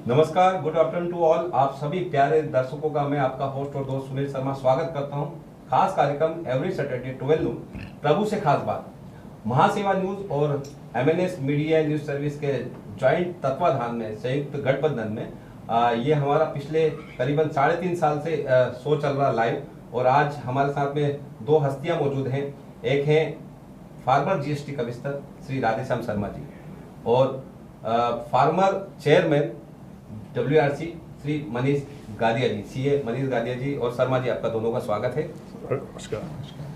नमस्कार, good afternoon to all. आप सभी प्यारे दर्शकों का मैं आपका होस्ट और दोस्त सुनील शर्मा स्वागत करता हूं। खास कार्यक्रम एवरी सैटरडे 12 नून प्रभु से खास बात महासेवा न्यूज और एमएनएस मीडिया न्यूज सर्विस के ज्वाइंट तत्वाधान में संयुक्त गठबंधन में ये हमारा पिछले करीबन 3.5 साल से शो चल रहा लाइव। और आज हमारे साथ में दो हस्तियां मौजूद हैं। एक हैं former GST commissioner Shri Radheshyam Sharma ji और former chairman WRC Shri Manish Gadia ji, CA Manish Gadia ji और शर्मा जी, आपका दोनों का स्वागत है नमस्कार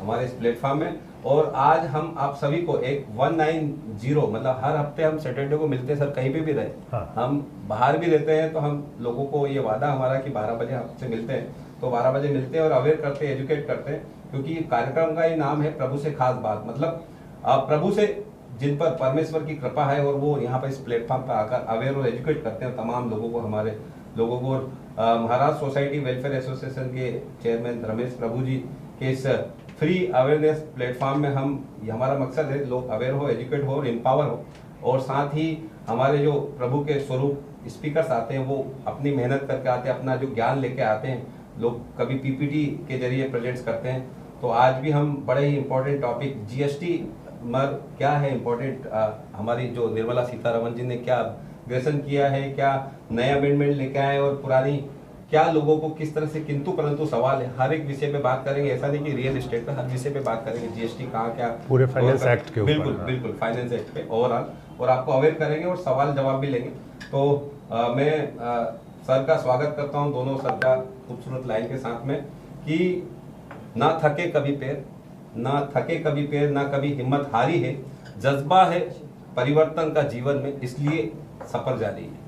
हमारे इस प्लेटफॉर्म में। और आज हम आप सभी को एक 190 मतलब हर हफ्ते हम सैटरडे को मिलते हैं सर, कहीं भी रहे। हाँ। हम बाहर भी रहते हैं तो हम लोगों को ये वादा हमारा कि 12 बजे आपसे मिलते हैं, तो 12 बजे मिलते हैं और अवेयर करते हैं, एजुकेट करते हैं। क्योंकि कार्यक्रम का ही नाम है प्रभु से खास बात, मतलब प्रभु से जिन पर परमेश्वर की कृपा है और वो यहाँ पर इस प्लेटफॉर्म पर आकर अवेयर और एजुकेट करते हैं तमाम लोगों को, हमारे लोगों को। महाराष्ट्र सोसाइटी वेलफेयर एसोसिएशन के चेयरमैन रमेश प्रभु जी के इस फ्री अवेयरनेस प्लेटफॉर्म में हमारा मकसद है लोग अवेयर हो, एजुकेट हो और एम्पावर हो। और साथ ही हमारे जो प्रभु के स्वरूप स्पीकर्स आते हैं वो अपनी मेहनत करके आते हैं, अपना जो ज्ञान लेके आते हैं। लोग कभी PPT के जरिए प्रेजेंट्स करते हैं। तो आज भी हम बड़े ही इंपॉर्टेंट टॉपिक GST मर क्या है इम्पोर्टेंट, हमारी जो निर्मला सीतारमण जी ने क्या ग्रेसन किया है, क्या नया अमेंडमेंट लेके आए और पुरानी क्या लोगों को किस तरह से किंतु परंतु सवाल है। हर एक विषय पे बात करेंगे, ऐसा नहीं कि रियल एस्टेट पे, हर विषय पे बात करेंगे। GST कहाँ क्या पूरे फाइनेंस एक्ट के ऊपर, बिल्कुल बिल्कुल फाइनेंस एक्ट पे ओवरऑल, और आपको अवेयर करेंगे और सवाल जवाब भी लेंगे। तो मैं सर का स्वागत करता हूँ, दोनों सर का खूबसूरत लाइन के साथ में कि ना थके कभी पैर, ना थके कभी पैर, ना कभी हिम्मत हारी है, जज्बा है परिवर्तन का जीवन में इसलिए सफर जारी है।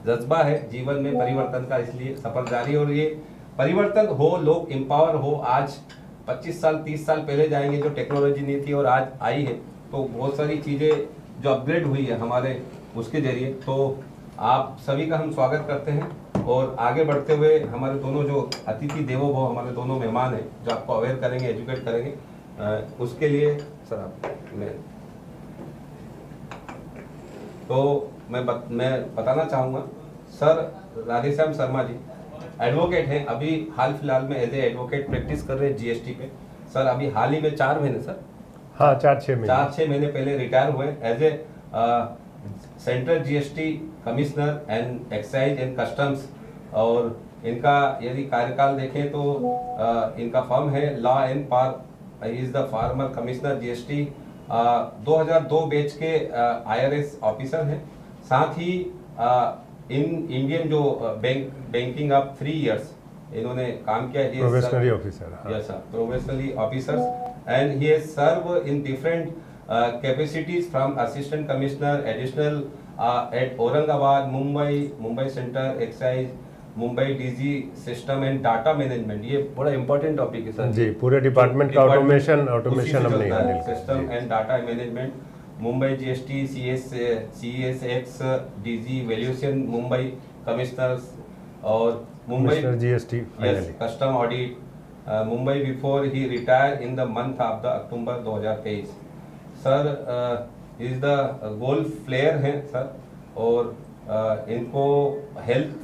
जज्बा है जीवन में परिवर्तन का इसलिए सफर जारी है। और ये परिवर्तन हो, लोग एम्पावर हो। आज 25 साल 30 साल पहले जाएंगे जो टेक्नोलॉजी नहीं थी और आज आई है, तो बहुत सारी चीजें जो अपग्रेड हुई है हमारे उसके जरिए। तो आप सभी का हम स्वागत करते हैं। और आगे बढ़ते हुए हमारे दोनों जो अतिथि देवो भव, हमारे दोनों मेहमान हैं जो आपको अवेयर करेंगे, एजुकेट करेंगे, उसके लिए सर मैं बताना चाहूँगा सर, राधेश्याम शर्मा जी एडवोकेट हैं, अभी हाल फिलहाल में एज ए एडवोकेट प्रैक्टिस कर रहे हैं GST पे। सर अभी हाल ही में 4 महीने सर, हाँ 4-6 महीने पहले रिटायर हुए as a central GST commissioner and excise and customs. और इनका यदि कार्यकाल देखें तो इनका फर्म है law and par, is the former commissioner GST। 2002 batch के IRS ऑफिसर हैं। साथ ही इन इंडियन जो बैंकिंग ऑफ 3 इयर्स इन्होंने काम किया है, probationary officer, yes sir, probationary officers. And he has serve in different capacities from assistant commissioner additional at Aurangabad, Mumbai centre excise, Mumbai DG system and data management. ये बड़ा इंपॉर्टेंट टॉपिक है sir ji, पूरे department का automation हमने handle system and data management. Mumbai GST CSX DG valuation Mumbai commissioners और Mumbai GST custom audit Mumbai before he retire in the month of the October 2023। Sir is the golf player हैं sir, और इनको health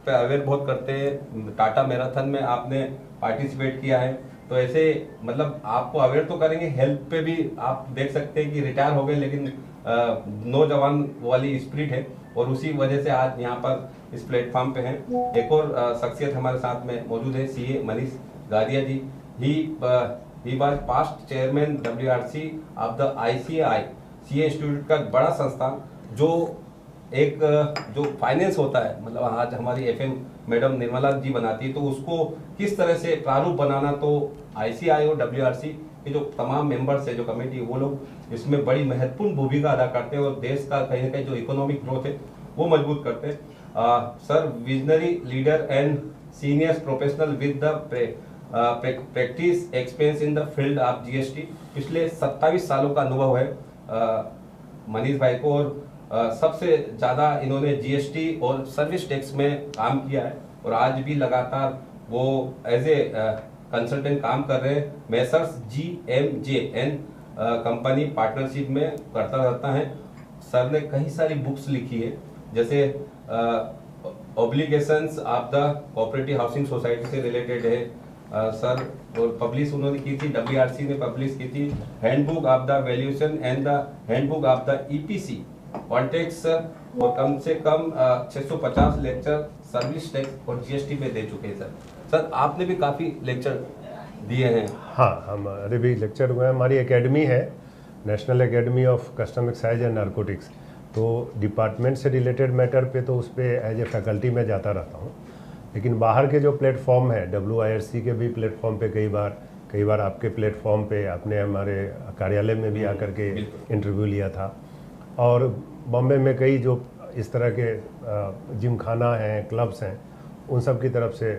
पे aware बहुत करते हैं। Tata marathon में आपने पार्टिसिपेट किया है, तो ऐसे मतलब आपको अवेयर तो करेंगे, हेल्थ पे भी आप देख सकते हैं कि रिटायर हो गए लेकिन नौजवान वाली स्पिरिट है, और उसी वजह से आज यहाँ पर इस प्लेटफॉर्म पे हैं। एक और शख्सियत हमारे साथ में मौजूद है, CA Manish Gadia ji. He was past chairman WRC of the ICAI CA institute का बड़ा संस्थान, जो एक जो फाइनेंस होता है, मतलब आज हमारी FM मैडम निर्मला जी बनाती है, तो उसको किस तरह से प्रारूप बनाना, तो ICAI और WRC के जो तमाम मेंबर्स है, जो कमेटी, वो लोग इसमें बड़ी महत्वपूर्ण भूमिका अदा करते हैं और देश का कहीं ना कहीं जो इकोनॉमिक ग्रोथ है वो मजबूत करते हैं। Sir visionary leader and senior professional with the practice experience in the field of GST। पिछले 27 सालों का अनुभव है मनीष भाई को, और सबसे ज़्यादा इन्होंने GST और सर्विस टैक्स में काम किया है, और आज भी लगातार वो एज ए कंसल्टेंट काम कर रहे हैं। मैसर्स GMJN कंपनी पार्टनरशिप में करता रहता है। सर ने कई सारी बुक्स लिखी है, जैसे obligations of the cooperative housing society से रिलेटेड है सर, और पब्लिश उन्होंने की थी, WRC ने पब्लिश की थी handbook of the valuation and the handbook of the EPC contacts, और कम से कम 650 लेक्चर सर्विस टैक्स और GST पे दे चुके हैं सर। सर आपने भी काफ़ी लेक्चर दिए हैं। हाँ, हमारे भी लेक्चर हुए हैं। हमारी एकेडमी है national academy of custom excise and narcotics, तो डिपार्टमेंट से रिलेटेड मैटर पे तो उस पर एज ए फैकल्टी में जाता रहता हूँ, लेकिन बाहर के जो प्लेटफॉर्म है WIRC के भी प्लेटफॉर्म पे कई बार आपके प्लेटफॉर्म पे आपने हमारे कार्यालय में भी आकर के इंटरव्यू लिया था, और बॉम्बे में कई जो इस तरह के जिम खाना हैं, क्लब्स हैं, उन सब की तरफ से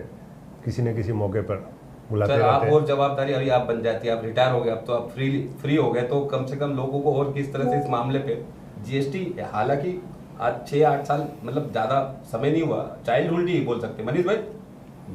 किसी न किसी मौके पर बुलाते रहते हैं। आप और जवाबदारी अभी आप बन जाती है, आप रिटायर हो गए, अब तो आप फ्री हो गए, तो कम से कम लोगों को और किस तरह से इस मामले पे GST, हालांकि आज 6-8 साल मतलब ज़्यादा समय नहीं हुआ, चाइल्डहुड ही बोल सकते हैं मनीष भाई,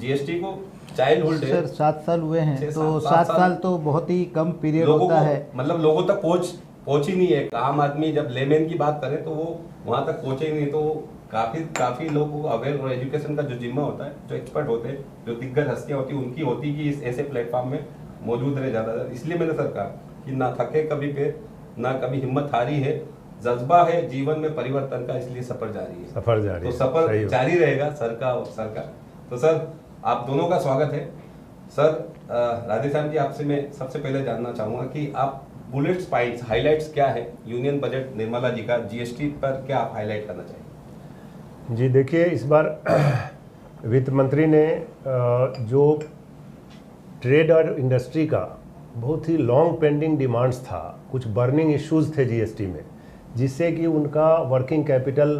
GST को चाइल्डहुड सर 7 साल हुए हैं, तो 7 साल तो बहुत ही कम पीरियड होता है, मतलब लोगों तक पहुंच ही नहीं है। आम आदमी जब लेमैन की बात करें तो वो वहाँ तक पहुंचे ही नहीं, तो काफ़ी लोगों को अवेयर और एजुकेशन का जो जिम्मा होता है, जो एक्सपर्ट होते हैं, जो दिग्गज हस्तियाँ होती हैं, उनकी होती कि इस ऐसे प्लेटफॉर्म में मौजूद रहे ज़्यादा। इसलिए मैंने सर कहा कि ना थके कभी पे, ना कभी हिम्मत हारी है, जज्बा है जीवन में परिवर्तन का, इसलिए सफ़र जारी है। तो सफ़र जारी रहेगा सर का और सर का। तो सर आप दोनों का स्वागत है। सर राधेश्याम जी, आपसे मैं सबसे पहले जानना चाहूँगा कि आप बुलेट्स पॉइंट्स हाइलाइट्स क्या है यूनियन बजट निर्मला जी का, GST पर क्या आप हाईलाइट करना चाहिए? जी देखिए, इस बार वित्त मंत्री ने जो ट्रेड और इंडस्ट्री का बहुत ही लॉन्ग पेंडिंग डिमांड्स था, कुछ बर्निंग इश्यूज थे GST में, जिससे कि उनका वर्किंग कैपिटल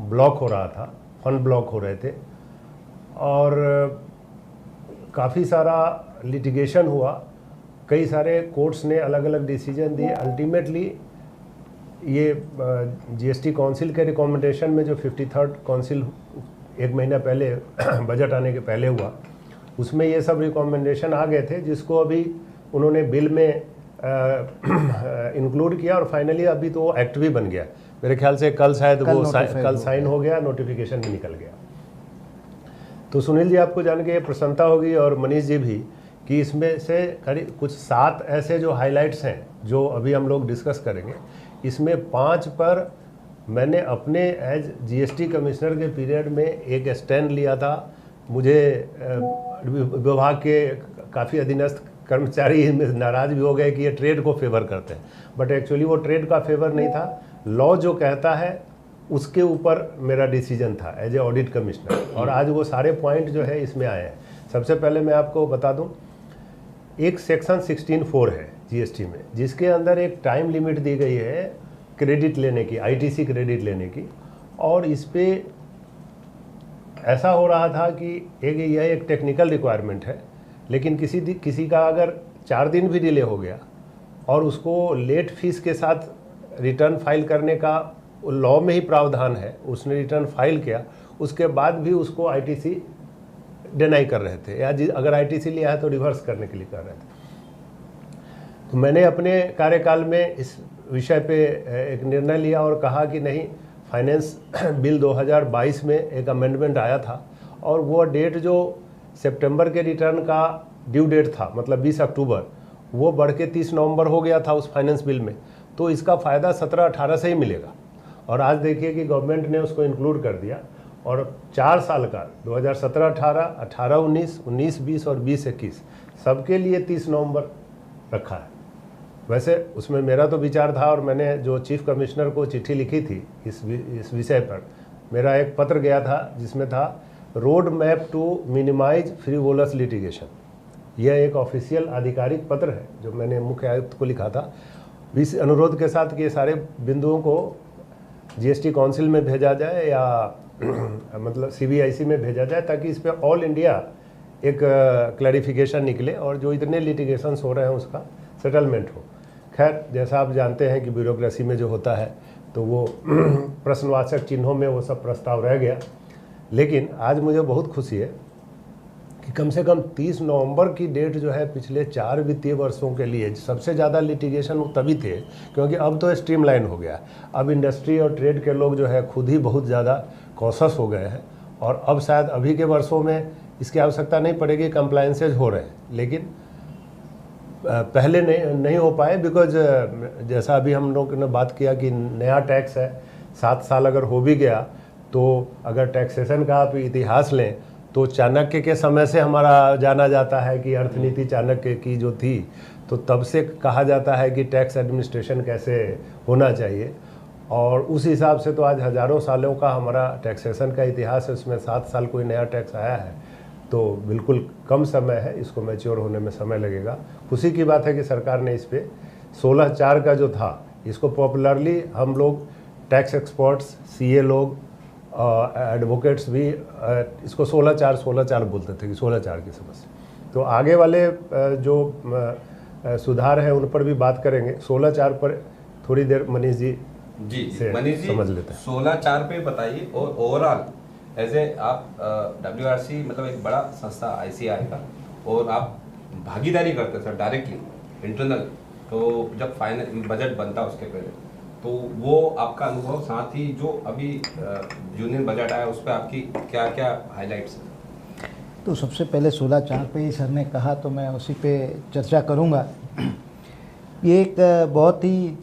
ब्लॉक हो रहा था, फंड ब्लॉक हो रहे थे, और काफ़ी सारा लिटिगेशन हुआ, कई सारे कोर्ट्स ने अलग अलग डिसीजन दिए। अल्टीमेटली ये GST काउंसिल के रिकमेंडेशन में जो 53rd काउंसिल 1 महीना पहले बजट आने के पहले हुआ, उसमें ये सब रिकमेंडेशन आ गए थे, जिसको अभी उन्होंने बिल में इंक्लूड किया, और फाइनली अभी तो वो एक्ट भी बन गया। मेरे ख्याल से कल शायद वो कल साइन हो गया, नोटिफिकेशन भी निकल गया। तो सुनील जी, आपको जान के प्रसन्नता होगी, और मनीष जी भी, कि इसमें से करीब कुछ 7 ऐसे जो हाइलाइट्स हैं जो अभी हम लोग डिस्कस करेंगे। इसमें 5 पर मैंने अपने एज GST कमिश्नर के पीरियड में एक स्टैंड लिया था। मुझे विभाग के काफ़ी अधीनस्थ कर्मचारी नाराज़ भी हो गए कि ये ट्रेड को फेवर करते हैं, बट एक्चुअली वो ट्रेड का फेवर नहीं था। लॉ जो कहता है उसके ऊपर मेरा डिसीजन था एज ए ऑडिट कमिश्नर, और आज वो सारे पॉइंट जो है इसमें आए हैं। सबसे पहले मैं आपको बता दूं, एक सेक्शन 16(4) है GST में, जिसके अंदर एक टाइम लिमिट दी गई है क्रेडिट लेने की, ITC क्रेडिट लेने की, और इस पे ऐसा हो रहा था कि यह एक टेक्निकल रिक्वायरमेंट है, लेकिन किसी का अगर 4 दिन भी डिले हो गया और उसको लेट फीस के साथ रिटर्न फाइल करने का लॉ में ही प्रावधान है, उसने रिटर्न फाइल किया, उसके बाद भी उसको ITC डिनाई कर रहे थे, या अगर ITC लिया है तो रिवर्स करने के लिए कर रहे थे। तो मैंने अपने कार्यकाल में इस विषय पे एक निर्णय लिया और कहा कि नहीं, फाइनेंस बिल 2022 में एक अमेंडमेंट आया था, और वो डेट जो सितंबर के रिटर्न का ड्यू डेट था, मतलब 20 अक्टूबर, वो बढ़ के 30 नवंबर हो गया था उस फाइनेंस बिल में। तो इसका फ़ायदा 17-18 से ही मिलेगा, और आज देखिए कि गवर्नमेंट ने उसको इंक्लूड कर दिया, और 4 साल का 2017-18, 18-19, 19-20 और 20-21 सबके लिए 30 नवंबर रखा है। वैसे उसमें मेरा तो विचार था, और मैंने जो चीफ कमिश्नर को चिट्ठी लिखी थी इस विषय पर, मेरा एक पत्र गया था जिसमें था road map to minimise frivolous litigation. यह एक ऑफिशियल आधिकारिक पत्र है जो मैंने मुख्य आयुक्त को लिखा था, इस अनुरोध के साथ कि ये सारे बिंदुओं को GST काउंसिल में भेजा जाए, या मतलब CBIC में भेजा जाए, ताकि इस पर ऑल इंडिया एक क्लैरिफिकेशन निकले, और जो इतने लिटिगेशंस हो रहे हैं उसका सेटलमेंट हो। खैर, जैसा आप जानते हैं कि ब्यूरोक्रेसी में जो होता है, तो वो प्रश्नवाचक चिन्हों में वो सब प्रस्ताव रह गया। लेकिन आज मुझे बहुत खुशी है कि कम से कम 30 नवंबर की डेट जो है पिछले 4 वित्तीय वर्षों के लिए सबसे ज़्यादा लिटिगेशन तभी थे, क्योंकि अब तो स्ट्रीमलाइन हो गया। अब इंडस्ट्री और ट्रेड के लोग जो है खुद ही बहुत ज़्यादा कॉशस हो गए हैं, और अब शायद अभी के वर्षों में इसकी आवश्यकता नहीं पड़ेगी, कंप्लायंसेज हो रहे हैं, लेकिन पहले नहीं हो पाए बिकॉज जैसा अभी हम लोग ने बात किया कि नया टैक्स है, 7 साल अगर हो भी गया तो अगर टैक्सेशन का आप इतिहास लें तो चाणक्य के समय से हमारा जाना जाता है कि अर्थनीति चाणक्य की जो थी, तो तब से कहा जाता है कि टैक्स एडमिनिस्ट्रेशन कैसे होना चाहिए, और उस हिसाब से तो आज हज़ारों सालों का हमारा टैक्सेशन का इतिहास है, उसमें 7 साल कोई नया टैक्स आया है तो बिल्कुल कम समय है, इसको मैच्योर होने में समय लगेगा। खुशी की बात है कि सरकार ने इस पे 16(4) का जो था, इसको पॉपुलरली हम लोग टैक्स एक्सपर्ट्स, सीए लोग, एडवोकेट्स भी इसको 16(4) बोलते थे कि 16(4) की समस्या। तो आगे वाले जो सुधार हैं उन पर भी बात करेंगे। 16(4) पर थोड़ी देर मनीष जी जी मनीष जी समझ लेते हैं। 16(4) पे बताइए, और ओवरऑल एज ए आप WRC मतलब एक बड़ा संस्था ICAI का, और आप भागीदारी करते सर डायरेक्टली इंटरनल, तो जब फाइनल बजट बनता उसके पहले, तो वो आपका अनुभव, साथ ही जो अभी यूनियन बजट आया उस पर आपकी क्या क्या हाइलाइट्स हैं? तो सबसे पहले 16(4) पे ही सर ने कहा तो मैं उसी पे चर्चा करूँगा। ये एक बहुत ही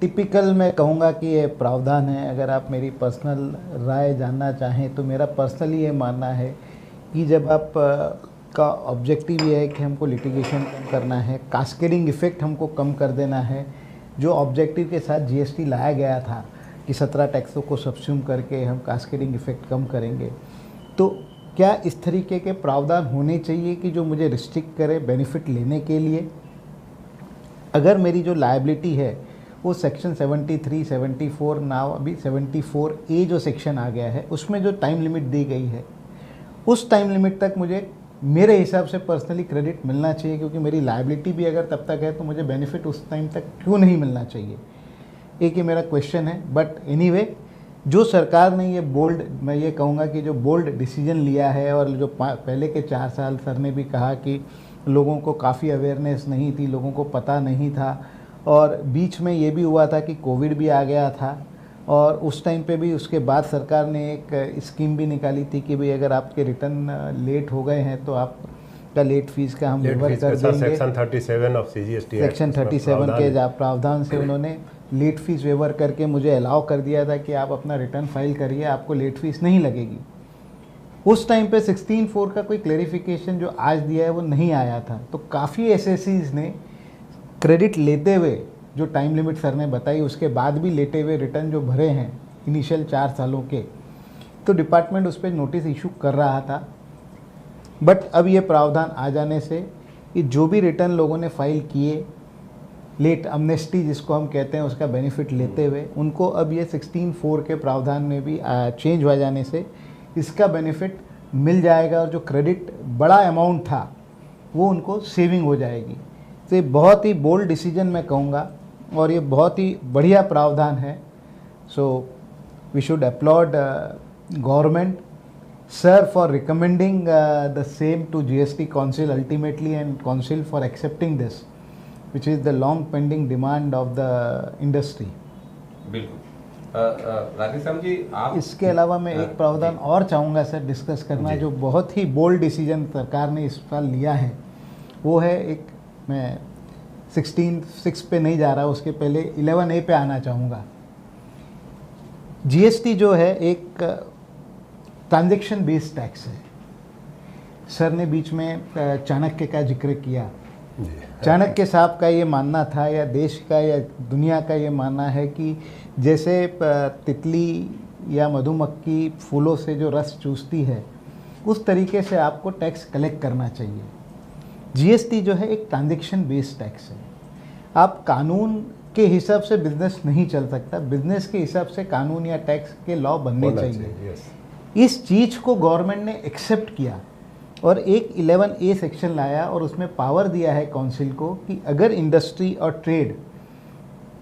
टिपिकल मैं कहूँगा कि ये प्रावधान है। अगर आप मेरी पर्सनल राय जानना चाहें तो मेरा पर्सनली ये मानना है कि जब आप का ऑब्जेक्टिव ये है कि हमको लिटिगेशन कम करना है, कास्केडिंग इफ़ेक्ट हमको कम कर देना है, जो ऑब्जेक्टिव के साथ GST लाया गया था कि 17 टैक्सों को सब्स्यूम करके हम कास्केडिंग इफ़ेक्ट कम करेंगे, तो क्या इस तरीके के प्रावधान होने चाहिए कि जो मुझे रिस्ट्रिक्ट करे बेनिफिट लेने के लिए। अगर मेरी जो लायबिलिटी है वो सेक्शन 73, 74, नाउ अभी 74A जो सेक्शन आ गया है, उसमें जो टाइम लिमिट दी गई है, उस टाइम लिमिट तक मुझे मेरे हिसाब से पर्सनली क्रेडिट मिलना चाहिए, क्योंकि मेरी लायबिलिटी भी अगर तब तक है तो मुझे बेनिफिट उस टाइम तक क्यों नहीं मिलना चाहिए। एक ये मेरा क्वेश्चन है। बट एनीवे, जो सरकार ने ये बोल्ड, मैं ये कहूँगा कि जो बोल्ड डिसीजन लिया है, और जो पहले के 4 साल सर ने भी कहा कि लोगों को काफ़ी अवेयरनेस नहीं थी, लोगों को पता नहीं था, और बीच में ये भी हुआ था कि कोविड भी आ गया था, और उस टाइम पे भी उसके बाद सरकार ने एक स्कीम भी निकाली थी कि भाई अगर आपके रिटर्न लेट हो गए हैं तो आपका लेट फीस का हम वेवर कर देंगे। सेक्शन 37 ऑफ CGST सेक्शन 37 के प्रावधान से उन्होंने लेट फीस वेवर करके मुझे अलाउ कर दिया था कि आप अपना रिटर्न फाइल करिए, आपको लेट फीस नहीं लगेगी। उस टाइम पे 16(4) का कोई क्लेरिफिकेशन जो आज दिया है वो नहीं आया था, तो काफ़ी SSCs ने क्रेडिट लेते हुए, जो टाइम लिमिट सर ने बताई उसके बाद भी लेटे हुए रिटर्न जो भरे हैं इनिशियल 4 सालों के, तो डिपार्टमेंट उस पर नोटिस इशू कर रहा था। बट अब ये प्रावधान आ जाने से कि जो भी रिटर्न लोगों ने फाइल किए, लेट अमनेस्टी जिसको हम कहते हैं, उसका बेनिफिट लेते हुए, उनको अब ये 16(4) के प्रावधान में भी चेंज हो जाने से इसका बेनिफिट मिल जाएगा, और जो क्रेडिट बड़ा अमाउंट था वो उनको सेविंग हो जाएगी। तो ये बहुत ही बोल्ड डिसीजन मैं कहूँगा, और ये बहुत ही बढ़िया प्रावधान है। So we should applaud government sir for recommending the same to GST council ultimately, and council for accepting this which is the long pending demand of the industry। बिल्कुल। राधेश्याम जी, आप इसके अलावा मैं एक प्रावधान और चाहूँगा सर डिस्कस करना, जो बहुत ही बोल्ड डिसीजन सरकार ने इस साल लिया है, वो है एक, मैं 16(6) पे नहीं जा रहा, उसके पहले 11A पे आना चाहूँगा। GST जो है एक ट्रांजैक्शन बेस्ड टैक्स है। सर ने बीच में चाणक्य का जिक्र किया। चाणक्य साहब का ये मानना था, या देश का या दुनिया का ये मानना है कि जैसे तितली या मधुमक्खी फूलों से जो रस चूसती है, उस तरीके से आपको टैक्स कलेक्ट करना चाहिए। GST जो है एक ट्रांजैक्शन बेस्ड टैक्स है। आप कानून के हिसाब से बिजनेस नहीं चल सकता, बिजनेस के हिसाब से कानून या टैक्स के लॉ बनने चाहिए। इस चीज़ को गवर्नमेंट ने एक्सेप्ट किया और एक 11A सेक्शन लाया, और उसमें पावर दिया है काउंसिल को कि अगर इंडस्ट्री और ट्रेड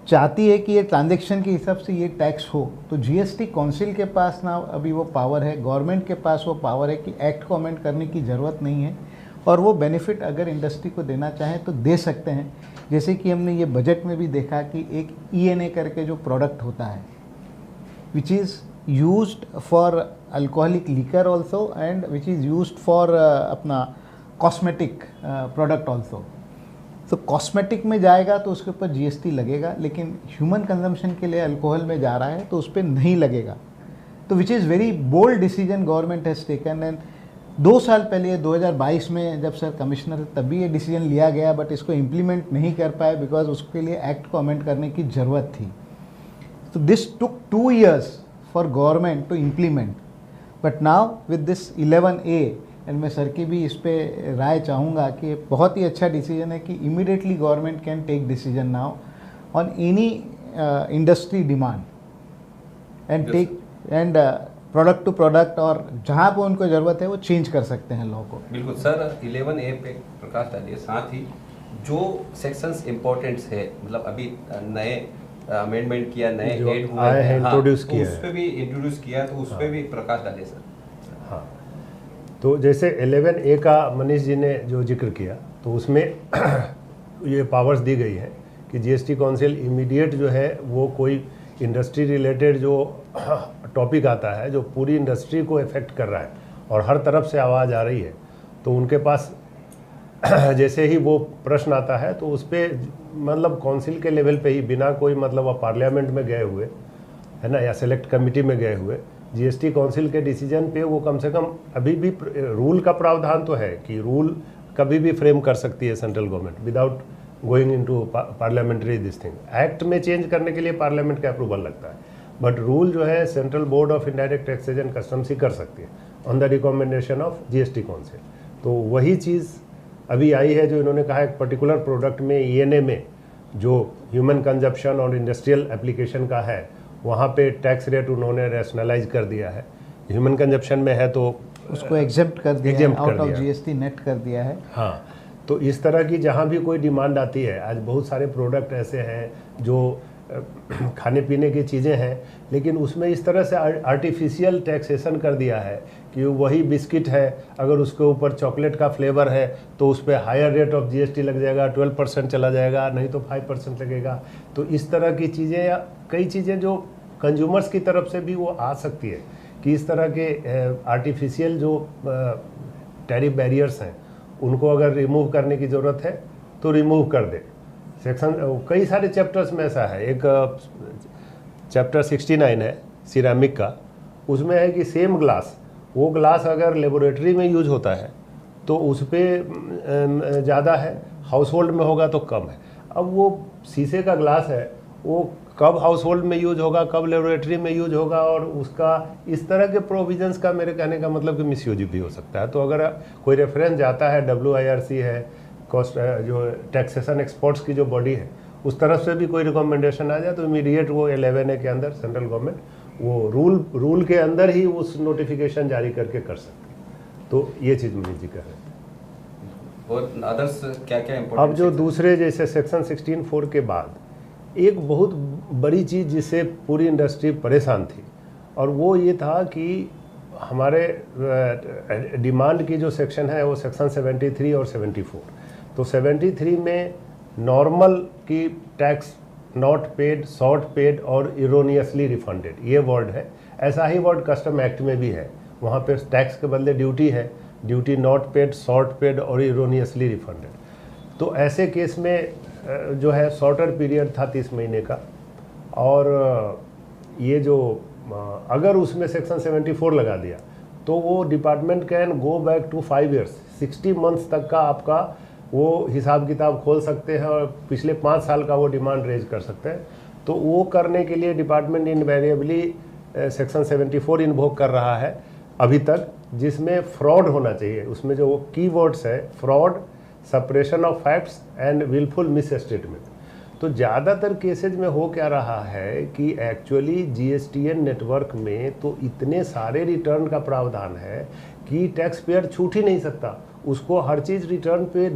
चाहती है कि ये ट्रांजैक्शन के हिसाब से ये टैक्स हो, तो GST काउंसिल के पास ना अभी वो पावर है, गवर्नमेंट के पास वो पावर है कि एक्ट को अमेंड करने की ज़रूरत नहीं है, और वो बेनिफिट अगर इंडस्ट्री को देना चाहें तो दे सकते हैं। जैसे कि हमने ये बजट में भी देखा कि एक ENA करके जो प्रोडक्ट होता है, which is used for alcoholic liquor also and which is used for अपना cosmetic product also. तो कॉस्मेटिक में जाएगा तो उसके ऊपर जीएसटी लगेगा, लेकिन ह्यूमन कंजम्पशन के लिए अल्कोहल में जा रहा है तो उस पर नहीं लगेगा. तो which is very bold decision government has taken. And 2 साल पहले 2022 में जब सर कमिश्नर तभी ये डिसीजन लिया गया, बट इसको इम्प्लीमेंट नहीं कर पाए बिकॉज उसके लिए एक्ट को अमेंड करने की ज़रूरत थी. तो this took 2 years for government to implement. But now with this 11A, and मैं सर की भी इस पर राय चाहूँगा कि बहुत ही अच्छा डिसीजन है कि immediately government can take decision now on any industry demand and take and product to product, और जहाँ पर उनको ज़रूरत है वो चेंज कर सकते हैं लॉ को. बिल्कुल सर, 11A पे प्रकाश डालिए. साथ ही जो सेक्शंस इम्पोर्टेंट्स है, मतलब अभी नए अमेंडमेंट किया, नए एड हुए हैं, इंट्रोड्यूस तो किया उस पे भी इंट्रोड्यूस किया, तो उस पे भी प्रकाश डालिए सर. हाँ, तो जैसे 11A का मनीष जी ने जो जिक्र किया, तो उसमें ये पावर्स दी गई है कि जीएसटी काउंसिल इमीडिएट जो है वो कोई इंडस्ट्री रिलेटेड जो टॉपिक आता है जो पूरी इंडस्ट्री को इफ़ेक्ट कर रहा है और हर तरफ से आवाज़ आ रही है, तो उनके पास जैसे ही वो प्रश्न आता है तो उस पर मतलब काउंसिल के लेवल पे ही बिना कोई मतलब पार्लियामेंट में गए हुए है ना, या सेलेक्ट कमेटी में गए हुए, जीएसटी काउंसिल के डिसीजन पे वो कम से कम अभी भी रूल का प्रावधान तो है कि रूल कभी भी फ्रेम कर सकती है central government without going into parliamentary this thing. Act में चेंज करने के लिए पार्लियामेंट का अप्रूवल लगता है, बट रूल जो है central board of indirect taxes and customs ही कर सकती है on the recommendation of GST council. तो वही चीज़ अभी आई है जो इन्होंने कहा एक पर्टिकुलर प्रोडक्ट में ENA में जो ह्यूमन कंजप्शन और इंडस्ट्रियल एप्लीकेशन का है वहाँ पे टैक्स रेट उन्होंने रैशनलाइज कर दिया है. ह्यूमन कंजप्शन में है तो उसको एग्जेम्प्ट कर दिया है, आउट ऑफ जीएसटी नेट कर दिया है. हाँ, तो इस तरह की जहाँ भी कोई डिमांड आती है, आज बहुत सारे प्रोडक्ट ऐसे हैं जो खाने पीने की चीज़ें हैं, लेकिन उसमें इस तरह से आर्टिफिशियल टैक्सेशन कर दिया है कि वही बिस्किट है, अगर उसके ऊपर चॉकलेट का फ्लेवर है तो उस पर हायर रेट ऑफ जीएसटी लग जाएगा, 12% चला जाएगा, नहीं तो 5% लगेगा. तो इस तरह की चीज़ें या कई चीज़ें जो कंज्यूमर्स की तरफ से भी वो आ सकती है कि इस तरह के आर्टिफिशियल जो टैरिफ बैरियर्स हैं उनको अगर रिमूव करने की ज़रूरत है तो रिमूव कर दे. सेक्शन कई सारे चैप्टर्स में ऐसा है, एक चैप्टर 69 है सिरेमिक का, उसमें है कि सेम ग्लास, वो ग्लास अगर लेबोरेटरी में यूज होता है तो उस पर ज़्यादा है, हाउस होल्ड में होगा तो कम है. अब वो शीशे का ग्लास है, वो कब हाउस होल्ड में यूज होगा, कब लेबोरेटरी में यूज होगा, और उसका इस तरह के प्रोविजंस का मेरे कहने का मतलब कि मिसयूज भी हो सकता है. तो अगर कोई रेफरेंस जाता है, WIRC है, कॉस्ट जो टैक्सेशन एक्सपर्ट्स की जो बॉडी है, उस तरफ से भी कोई रिकमेंडेशन आ जाए तो इमीडिएट वो 11A के अंदर सेंट्रल गवर्नमेंट वो रूल के अंदर ही उस नोटिफिकेशन जारी करके कर सकती है. तो ये चीज़ मनीष जी कह रहे थे. और अदर्स क्या क्या इम्पोर्टेंट? अब जो दूसरे जैसे सेक्शन 16(4) के बाद एक बहुत बड़ी चीज़ जिससे पूरी इंडस्ट्री परेशान थी, और वो ये था कि हमारे डिमांड की जो सेक्शन है वो सेक्शन 73 और 74. तो 73 में नॉर्मल की tax not paid, short paid और इरोनियसली रिफंडेड, ये वर्ड है. ऐसा ही वर्ड कस्टम एक्ट में भी है, वहाँ पे टैक्स के बदले ड्यूटी है, duty not paid, short paid और इरोनियसली रिफंडेड. तो ऐसे केस में जो है शॉर्टर पीरियड था 30 महीने का, और ये जो अगर उसमें सेक्शन 74 लगा दिया तो वो department can go back to 5 years, 60 months तक का आपका वो हिसाब किताब खोल सकते हैं और पिछले 5 साल का वो डिमांड रेज कर सकते हैं. तो वो करने के लिए डिपार्टमेंट इनवेरिएबली सेक्शन 74 इन्वोक कर रहा है अभी तक, जिसमें फ्रॉड होना चाहिए. उसमें जो कीवर्ड्स है fraud, suppression of facts and wilful misstatement. तो ज़्यादातर केसेज में हो क्या रहा है कि एक्चुअली GSTN नेटवर्क में तो इतने सारे रिटर्न का प्रावधान है कि टैक्स पेयर छूट ही नहीं सकता, उसको हर चीज़ रिटर्न पे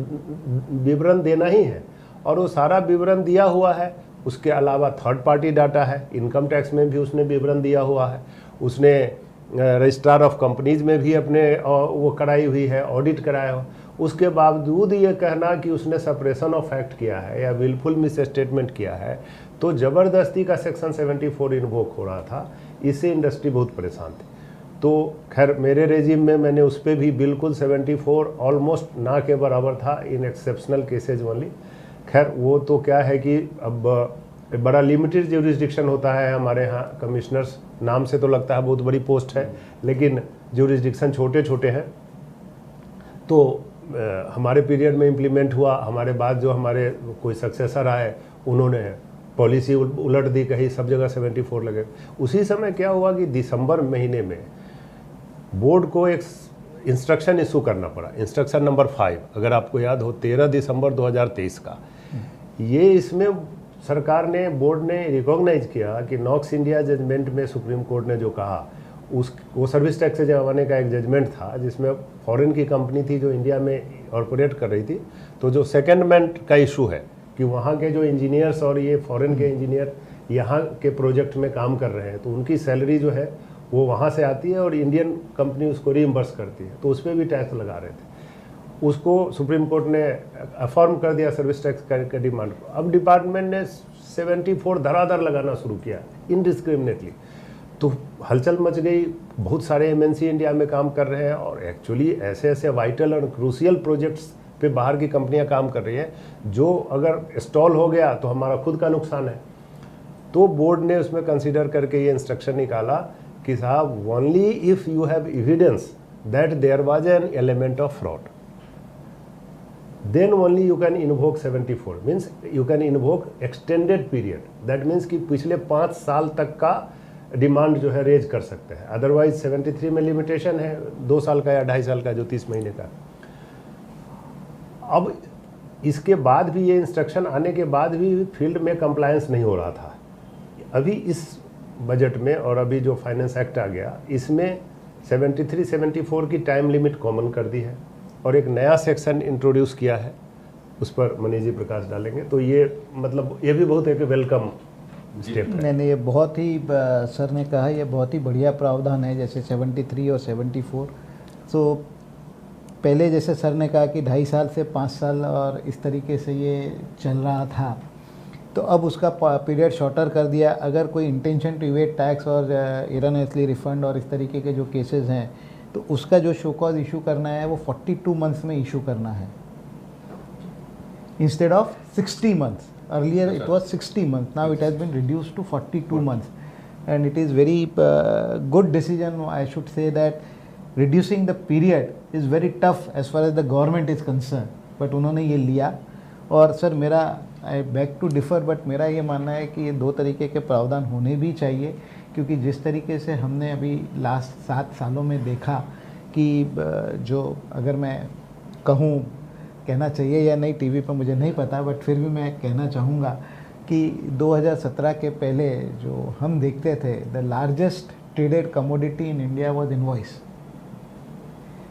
विवरण देना ही है, और वो सारा विवरण दिया हुआ है. उसके अलावा थर्ड पार्टी डाटा है, इनकम टैक्स में भी उसने विवरण दिया हुआ है, उसने रजिस्ट्रार ऑफ कंपनीज में भी अपने वो कराई हुई है, ऑडिट कराया हुआ. उसके बावजूद ये कहना कि उसने सप्रेशन ऑफ फैक्ट किया है या विलफुल मिस स्टेटमेंट किया है, तो ज़बरदस्ती का सेक्शन 74 इन्वोक हो रहा था, इससे इंडस्ट्री बहुत परेशान थी। तो खैर मेरे रेजिम में मैंने उस पर भी बिल्कुल 74 ऑलमोस्ट ना के बराबर था, इन एक्सेप्शनल केसेज ओनली। खैर वो तो क्या है कि अब बड़ा लिमिटेड ज्यूरिसडिक्शन होता है हमारे यहाँ। कमिश्नर्स नाम से तो लगता है बहुत बड़ी पोस्ट है, लेकिन ज्यूरिसडिक्शन छोटे छोटे हैं। तो हमारे पीरियड में इम्प्लीमेंट हुआ, हमारे बाद जो हमारे कोई सक्सेसर आए उन्होंने पॉलिसी उलट दी, कहीं सब जगह 74 लगे। उसी समय क्या हुआ कि दिसंबर महीने में बोर्ड को एक इंस्ट्रक्शन इशू करना पड़ा, इंस्ट्रक्शन नंबर 5, अगर आपको याद हो 13 दिसंबर 2023 का। ये इसमें सरकार ने, बोर्ड ने रिकॉग्नाइज किया कि नॉक्स इंडिया जजमेंट में सुप्रीम कोर्ट ने जो कहा वो सर्विस टैक्स से जमाने का एक जजमेंट था, जिसमें फॉरेन की कंपनी थी जो इंडिया में ऑपरेट कर रही थी। तो जो सेकेंडमेंट का इशू है कि वहाँ के जो इंजीनियर्स और ये फॉरेन के इंजीनियर यहाँ के प्रोजेक्ट में काम कर रहे हैं, तो उनकी सैलरी जो है वो वहाँ से आती है और इंडियन कंपनी उसको रीइंबर्स करती है, तो उस पर भी टैक्स लगा रहे थे। उसको सुप्रीम कोर्ट ने अफर्म कर दिया सर्विस टैक्स का डिमांड। अब डिपार्टमेंट ने 74 धराधर लगाना शुरू किया इनडिस्क्रिमिनेटली, तो हलचल मच गई। बहुत सारे एमएनसी इंडिया में काम कर रहे हैं और एक्चुअली ऐसे ऐसे वाइटल और क्रूशियल प्रोजेक्ट्स पे बाहर की कंपनियां काम कर रही हैं, जो अगर स्टॉल हो गया तो हमारा खुद का नुकसान है। तो बोर्ड ने उसमें कंसीडर करके ये इंस्ट्रक्शन निकाला कि साहब only if you have evidence that there was an element of fraud, then only you can invoke 74, means you can invoke extended period. That means कि पिछले 5 साल तक का डिमांड जो है रेज कर सकते हैं। अदरवाइज 73 में लिमिटेशन है 2 साल का या 2.5 साल का, जो 30 महीने का। अब इसके बाद भी, ये इंस्ट्रक्शन आने के बाद भी फील्ड में कंप्लायंस नहीं हो रहा था। अभी इस बजट में और अभी जो फाइनेंस एक्ट आ गया, इसमें 73-74 की टाइम लिमिट कॉमन कर दी है और एक नया सेक्शन इंट्रोड्यूस किया है, उस पर मनीष जी प्रकाश डालेंगे। तो ये मतलब ये भी बहुत एक वेलकम स्टेप है। मैंने ये बहुत ही सर ने कहा ये बहुत ही बढ़िया प्रावधान है, जैसे 73 और 74। तो पहले जैसे सर ने कहा कि 2.5 साल से 5 साल और इस तरीके से ये चल रहा था, तो अब उसका पीरियड शॉर्टर कर दिया। अगर कोई इंटेंशन टू इवेट टैक्स और इरनेसली रिफंड और इस तरीके के जो केसेस हैं, तो उसका जो शो कॉज इशू करना है वो 42 मंथ्स में इशू करना है instead of 60 months. Earlier it was 60 months, now it has been reduced to 42 months, and it is very good decision. I should say that reducing the period is very tough as far as the government is concerned, but उन्होंने ये लिया। और sir मेरा I beg to differ, but मेरा ये मानना है कि ये 2 तरीके के प्रावधान होने भी चाहिए, क्योंकि जिस तरीके से हमने अभी लास्ट 7 सालों में देखा कि जो, अगर मैं कहूँ कहना चाहिए या नहीं टीवी पर मुझे नहीं पता, बट फिर भी मैं कहना चाहूँगा कि 2017 के पहले जो हम देखते थे, the largest traded commodity in India was invoice,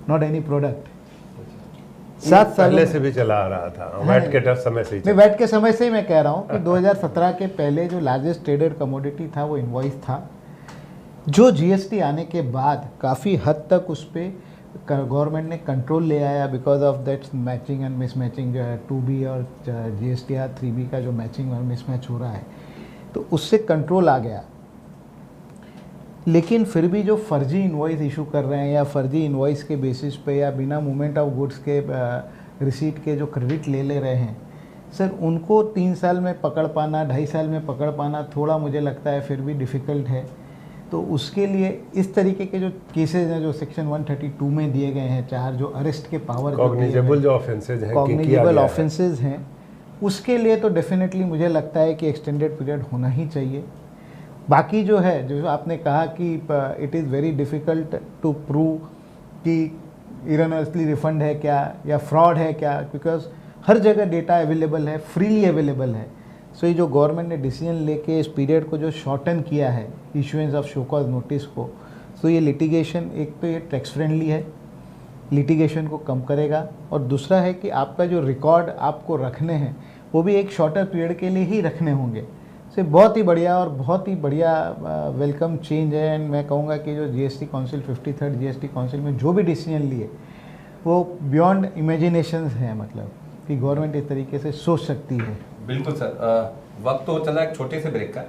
not any product. 7 साल पहले से भी चला आ रहा था, वैट के समय से ही। नहीं, वैट के समय से ही मैं कह रहा हूँ कि 2017 के पहले जो लार्जेस्ट ट्रेडेड कमोडिटी था वो इनवॉइस था, जो जीएसटी आने के बाद काफ़ी हद तक उस पर गवर्नमेंट ने कंट्रोल ले आया, because of that matching and mismatching जो है 2B और GSTR 3B का जो मैचिंग और मिसमैच हो रहा है, तो उससे कंट्रोल आ गया। लेकिन फिर भी जो फर्जी इनवॉइस इशू कर रहे हैं या फर्जी इनवॉइस के बेसिस पे या बिना मूवमेंट ऑफ गुड्स के रिसीट के जो क्रेडिट ले रहे हैं, सर उनको 3 साल में पकड़ पाना, 2.5 साल में पकड़ पाना थोड़ा मुझे लगता है फिर भी डिफ़िकल्ट है। तो उसके लिए इस तरीके के जो केसेस हैं जो सेक्शन 132 में दिए गए हैं, 4 जो अरेस्ट के पावर, कॉग्निजेबल जो ऑफेंसेज हैं, कॉग्निजेबल ऑफेंसेज हैं, उसके लिए तो डेफिनेटली मुझे लगता है कि एक्सटेंडेड पीरियड होना ही चाहिए। बाकी जो है, जो आपने कहा कि it is very difficult to prove कि इरनेसली रिफंड है क्या या फ्रॉड है क्या, बिकॉज हर जगह डेटा अवेलेबल है, फ्रीली अवेलेबल है। सो ये जो गवर्नमेंट ने डिसीजन लेके इस पीरियड को जो शॉर्टन किया है issuance of show cause notice को, सो ये लिटिगेशन, एक तो ये टैक्स फ्रेंडली है, लिटिगेशन को कम करेगा, और दूसरा है कि आपका जो रिकॉर्ड आपको रखने हैं वो भी एक शॉर्टर पीरियड के लिए ही रखने होंगे। सो बहुत ही बढ़िया और बहुत ही बढ़िया वेलकम चेंज है। एंड मैं कहूँगा कि जो GST council 53rd GST council में जो भी डिसीजन लिए वो बियॉन्ड इमेजिनेशंस हैं, मतलब कि गवर्नमेंट इस तरीके से सोच सकती है। बिल्कुल सर। वक्त तो चला एक छोटे से ब्रेक का।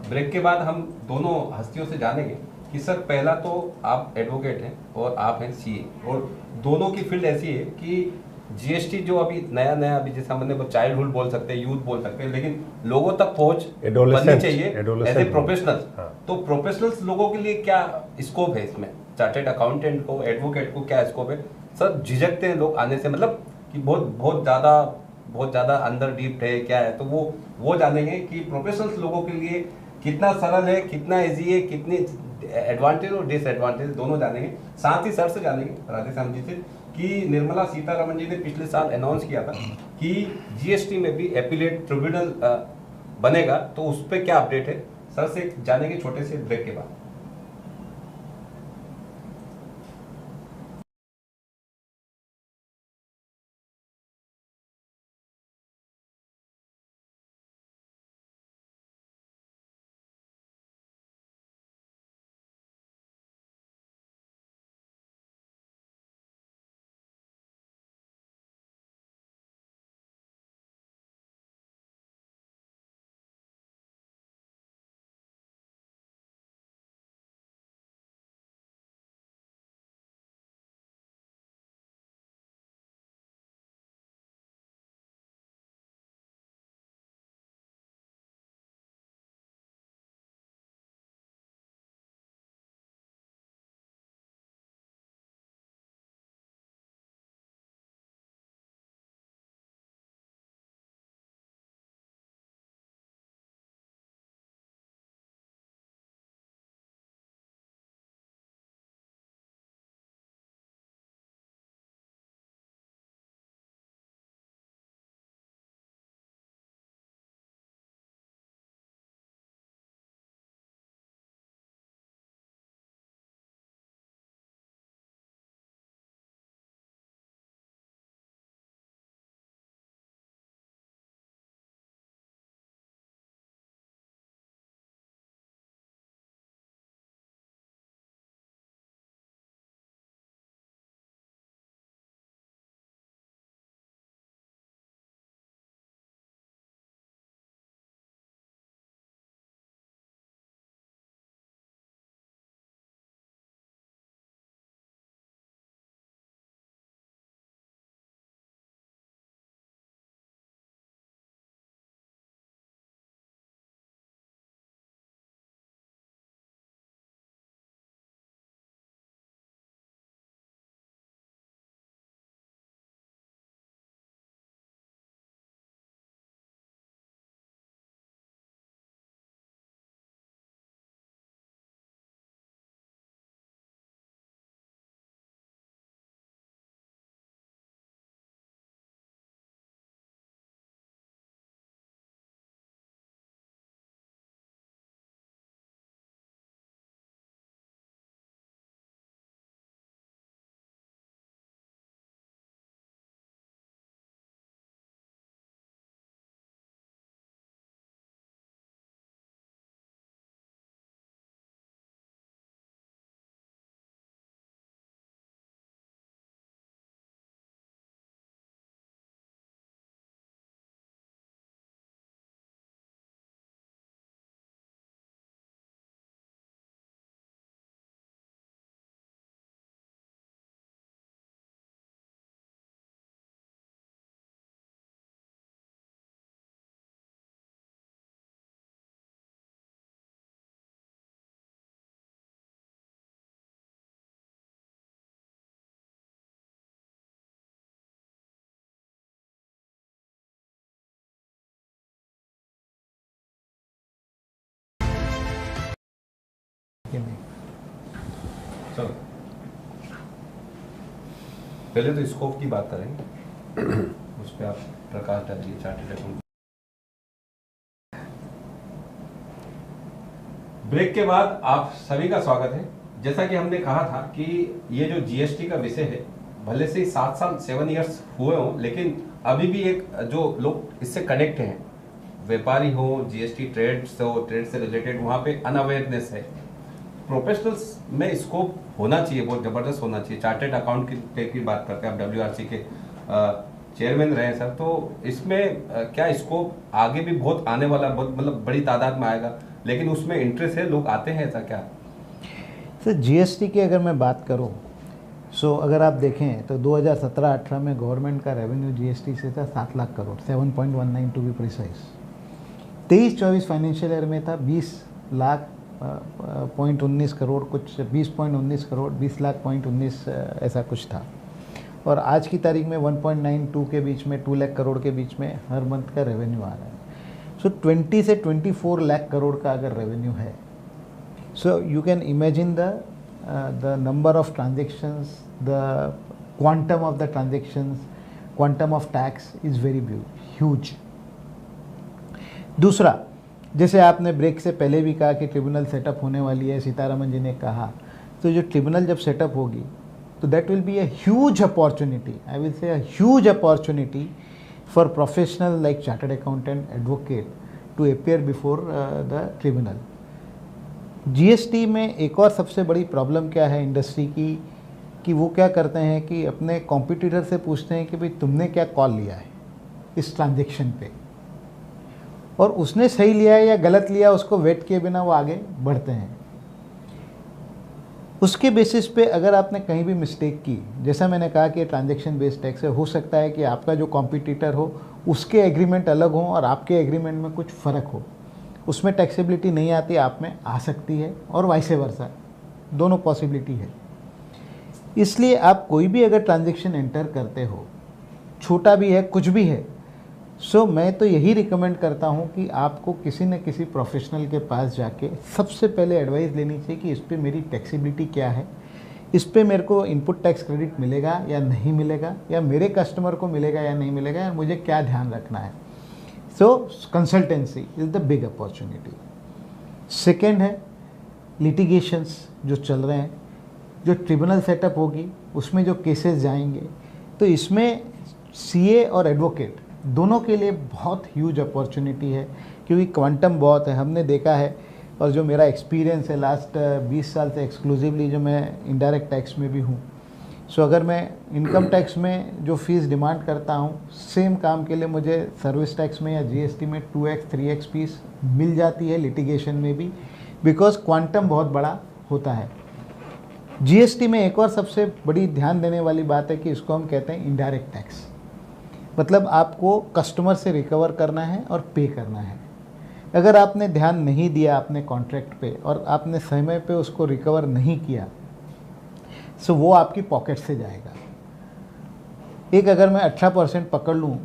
ब्रेक के बाद हम दोनों हस्तियों से जानेंगे कि सर पहला तो आप एडवोकेट हैं और आप हैं सीए, और दोनों की फील्ड ऐसी है कि जीएसटी जो अभी नया अभी जैसे हमने चाइल्डहुड बोल सकते हैं, यूथ बोल सकते हैं, लेकिन लोगों तक पहुंच बननी चाहिए एज ए प्रोफेशनल। तो प्रोफेशनल्स लोगों के लिए क्या स्कोप है इसमें? चार्टेड अकाउंटेंट को, एडवोकेट को क्या स्कोप है? सर झिझकते हैं लोग आने से, मतलब कि बहुत ज़्यादा अंदर डीप है क्या है, तो वो जानेंगे कि प्रोफेशनल्स लोगों के लिए कितना सरल है, कितना इजी है, कितने एडवांटेज और डिसएडवांटेज दोनों जानेंगे। साथ ही सर से जानेंगे, राधेश्याम जी से, कि निर्मला सीतारमण जी ने पिछले साल अनाउंस किया था कि जीएसटी में भी एपीलेट ट्रिब्यूनल बनेगा, तो उस पर क्या अपडेट है? सर से जानेंगे छोटे से ब्रेक के बाद। चलो पहले तो स्कोप की बात करेंगे, उस पर आप प्रकाश डालिए। चार्टेड अकाउंट ब्रेक के बाद आप सभी का स्वागत है। जैसा कि हमने कहा था कि ये जो जीएसटी का विषय है, भले से 7 ईयर्स हुए हों, लेकिन अभी भी एक जो लोग इससे कनेक्ट हैं, व्यापारी हो, जीएसटी ट्रेड से रिलेटेड, वहाँ पे अनअवेयरनेस है। प्रोफेशनल्स में स्कोप होना चाहिए, बहुत ज़बरदस्त होना चाहिए। चार्टेड अकाउंट की बात करते हैं आप, WRC के चेयरमैन रहे सर, तो इसमें क्या स्कोप आगे भी बहुत आने वाला, बहुत मतलब बड़ी तादाद में आएगा, लेकिन उसमें इंटरेस्ट है, लोग आते हैं, ऐसा क्या? सर जीएसटी की अगर मैं बात करूं, सो अगर आप देखें तो 2017-18 में गवर्नमेंट का रेवेन्यू जीएसटी से था 7 lakh crore, 7.19 to be precise. 23-24 financial year में था 20 लाख पॉइंट 19 करोड़, कुछ 20.19 करोड़, 20 लाख पॉइंट 19 ऐसा कुछ था। और आज की तारीख में 1.92 के बीच में, 2 लाख करोड़ के बीच में हर मंथ का रेवेन्यू आ रहा है। सो 20 से 24 लाख करोड़ का अगर रेवेन्यू है, so you can imagine the number of transactions, the quantum of the transactions, quantum of tax is very huge. दूसरा, जैसे आपने ब्रेक से पहले भी कहा कि ट्रिब्यूनल सेटअप होने वाली है, सीतारमन जी ने कहा, तो जो ट्रिब्यूनल जब सेटअप होगी तो that will be a huge opportunity, I will say a huge opportunity for professional like chartered accountant, advocate to appear before the tribunal. GST में एक और सबसे बड़ी प्रॉब्लम क्या है इंडस्ट्री की, कि वो क्या करते हैं कि अपने कॉम्पिटिटर से पूछते हैं कि भाई तुमने क्या कॉल लिया है इस ट्रांजैक्शन पे, और उसने सही लिया है या गलत लिया, उसको वेट किए बिना वो आगे बढ़ते हैं। उसके बेसिस पे अगर आपने कहीं भी मिस्टेक की, जैसा मैंने कहा कि ट्रांजैक्शन बेस्ड टैक्स है, हो सकता है कि आपका जो कॉम्पिटिटर हो उसके एग्रीमेंट अलग हो और आपके एग्रीमेंट में कुछ फ़र्क हो, उसमें टैक्सेबिलिटी नहीं आती, आप में आ सकती है, और वाइस वर्सा, दोनों पॉसिबिलिटी है। इसलिए आप कोई भी अगर ट्रांजैक्शन एंटर करते हो, छोटा भी है, कुछ भी है, सो मैं तो यही रिकमेंड करता हूं कि आपको किसी न किसी प्रोफेशनल के पास जाके सबसे पहले एडवाइस लेनी चाहिए कि इस पे मेरी टैक्सेबिलिटी क्या है, इस पे मेरे को इनपुट टैक्स क्रेडिट मिलेगा या नहीं मिलेगा, या मेरे कस्टमर को मिलेगा या नहीं मिलेगा, या मुझे क्या ध्यान रखना है। So consultancy is the big opportunity. Second है लिटिगेशंस जो चल रहे हैं, जो ट्रिब्यूनल सेटअप होगी उसमें जो केसेस जाएंगे, तो इसमें सीए और एडवोकेट दोनों के लिए बहुत ह्यूज अपॉर्चुनिटी है, क्योंकि क्वांटम बहुत है, हमने देखा है। और जो मेरा एक्सपीरियंस है लास्ट 20 साल से एक्सक्लूसिवली, जो मैं इनडायरेक्ट टैक्स में भी हूँ, सो अगर मैं इनकम टैक्स में जो फीस डिमांड करता हूँ, सेम काम के लिए मुझे सर्विस टैक्स में या जीएसटी में 2x 3x फीस मिल जाती है, लिटिगेशन में भी, बिकॉज क्वांटम बहुत बड़ा होता है। जीएसटी में एक और सबसे बड़ी ध्यान देने वाली बात है कि इसको हम कहते हैं इनडायरेक्ट टैक्स, मतलब आपको कस्टमर से रिकवर करना है और पे करना है। अगर आपने ध्यान नहीं दिया अपने कॉन्ट्रैक्ट पे और आपने समय पे उसको रिकवर नहीं किया, सो वो आपकी पॉकेट से जाएगा। एक अगर मैं 18% पकड़ लूँ,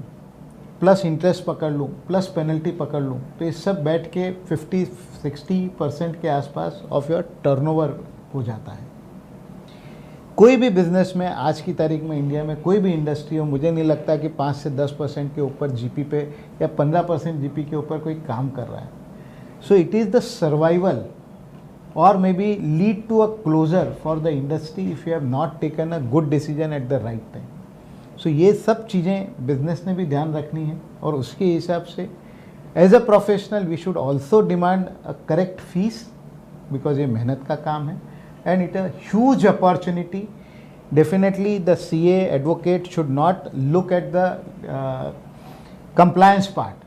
प्लस इंटरेस्ट पकड़ लूँ, प्लस पेनल्टी पकड़ लूँ, तो ये सब बैठ के 50-60% के आसपास ऑफ योर टर्नओवर हो जाता है। कोई भी बिजनेस में आज की तारीख में इंडिया में कोई भी इंडस्ट्री हो, मुझे नहीं लगता कि 5 से 10% के ऊपर जीपी पे या 15% जीपी के ऊपर कोई काम कर रहा है। So it is the survival or maybe lead to a closure for the industry if you have not taken a good decision at the right time. So ये सब चीज़ें बिजनेस ने भी ध्यान रखनी है, और उसके हिसाब से as a professional we should also demand a correct fee, because ये मेहनत का काम है, and it a huge opportunity. Definitely the CA advocate should not look at the compliance part,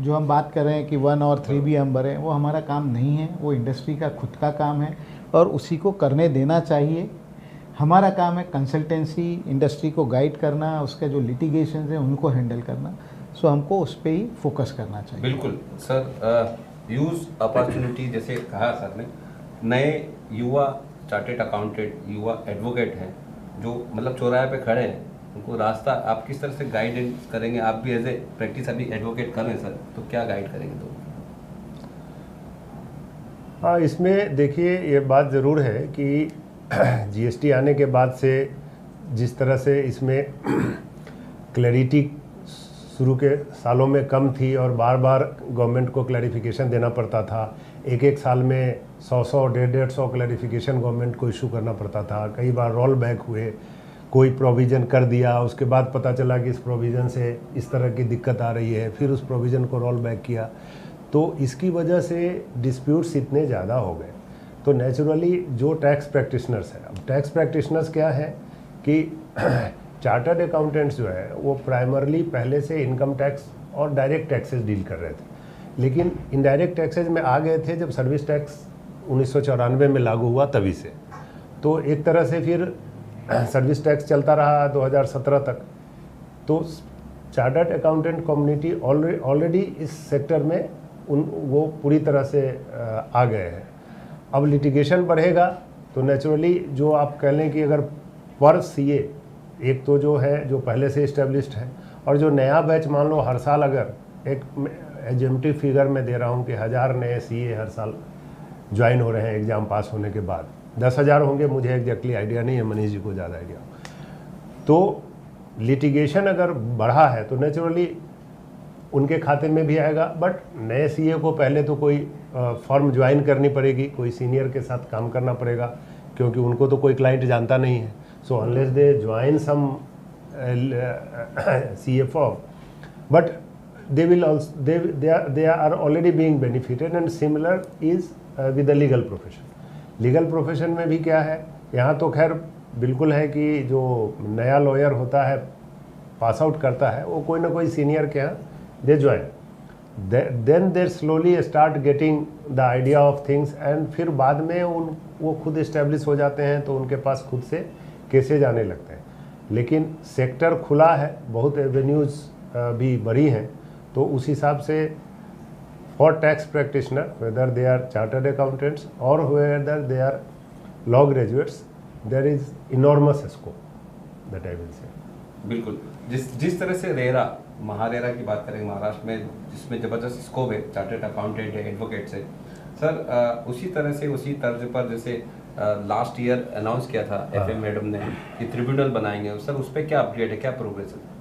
जो हम बात कर रहे हैं कि 1 और 3 भी हम भरें, वो हमारा काम नहीं है, वो इंडस्ट्री का खुद का काम है और उसी को करने देना चाहिए। हमारा काम है कंसल्टेंसी, इंडस्ट्री को गाइड करना, उसका जो लिटिगेशन है उनको हैंडल करना, सो हमको उस पर ही फोकस करना चाहिए। बिल्कुल सर, यूज अपॉर्चुनिटी जैसे कहा सर ने, नए युवा चार्टेड अकाउंटेंट, युवा एडवोकेट हैं जो मतलब चौराहे पे खड़े हैं, उनको रास्ता आप किस तरह से गाइडेंस करेंगे? आप भी एज ए प्रैक्टिस अभी एडवोकेट कर रहे हैं सर, तो क्या गाइड करेंगे? तो हाँ, इसमें देखिए ये बात ज़रूर है कि जीएसटी आने के बाद से जिस तरह से इसमें क्लैरिटी शुरू के सालों में कम थी और बार बार गवर्नमेंट को क्लैरिफिकेशन देना पड़ता था, एक साल में 100 150 क्लैरिफिकेशन गवर्नमेंट को इशू करना पड़ता था, कई बार रोल बैक हुए, कोई प्रोविज़न कर दिया, उसके बाद पता चला कि इस प्रोविज़न से इस तरह की दिक्कत आ रही है, फिर उस प्रोविज़न को रोल बैक किया, तो इसकी वजह से डिस्प्यूट्स इतने ज़्यादा हो गए। तो नेचुरली जो टैक्स प्रैक्टिशनर्स हैं, अब टैक्स प्रैक्टिशनर्स क्या है कि चार्टर्ड अकाउंटेंट्स जो है वो प्राइमरली पहले से इनकम टैक्स और डायरेक्ट टैक्सेस डील कर रहे थे, लेकिन इनडायरेक्ट टैक्सेस में आ गए थे जब सर्विस टैक्स 1994 में लागू हुआ तभी से। तो एक तरह से फिर सर्विस टैक्स चलता रहा 2017 तक। तो चार्टर्ड अकाउंटेंट कम्युनिटी ऑलरेडी इस सेक्टर में वो पूरी तरह से आ गए हैं। अब लिटिगेशन बढ़ेगा तो नेचुरली जो आप कह लें कि अगर पर सीए एक तो जो है जो पहले से इस्टेब्लिश्ड है, और जो नया बैच मान लो हर साल अगर एक एजम्पटिव फिगर में दे रहा हूँ कि 1000 नए सीए हर साल ज्वाइन हो रहे हैं एग्ज़ाम पास होने के बाद, 10,000 होंगे, मुझे एग्जैक्टली आइडिया नहीं है, मनीष जी को ज़्यादा आइडिया। तो लिटिगेशन अगर बढ़ा है तो नेचुरली उनके खाते में भी आएगा, बट नए सीए को पहले तो कोई फर्म ज्वाइन करनी पड़ेगी, कोई सीनियर के साथ काम करना पड़ेगा, क्योंकि उनको तो कोई क्लाइंट जानता नहीं है। So unless they join some CA firm, but they will also they are already being benefited, and similar is with the legal profession. Legal profession में भी क्या है, यहाँ तो खैर बिल्कुल है कि जो नया लॉयर होता है पास आउट करता है वो कोई ना कोई सीनियर के यहाँ they join, then their slowly start getting the idea of things, and फिर बाद में वो खुद इस्टेब्लिश हो जाते हैं तो उनके पास खुद से केसेज आने लगते हैं। लेकिन सेक्टर खुला है, बहुत एवेन्यूज़ भी बड़ी हैं, तो उस हिसाब से for tax practitioner whether they are chartered accountants और whether they are law graduates, there is enormous scope that I will say. बिल्कुल, जिस तरह से रेरा महारेरा की बात करें महाराष्ट्र में, जिसमें ज़बरदस्त स्कोप है चार्टर्ड अकाउंटेंट है, एडवोकेट से, सर उसी तरह से उसी तर्ज पर जैसे लास्ट ईयर अनाउंस किया था FM मैडम ने कि ट्रिब्यूनल बनाएंगे, सर उस पर क्या अपडेट है, क्या प्रोग्रेस है?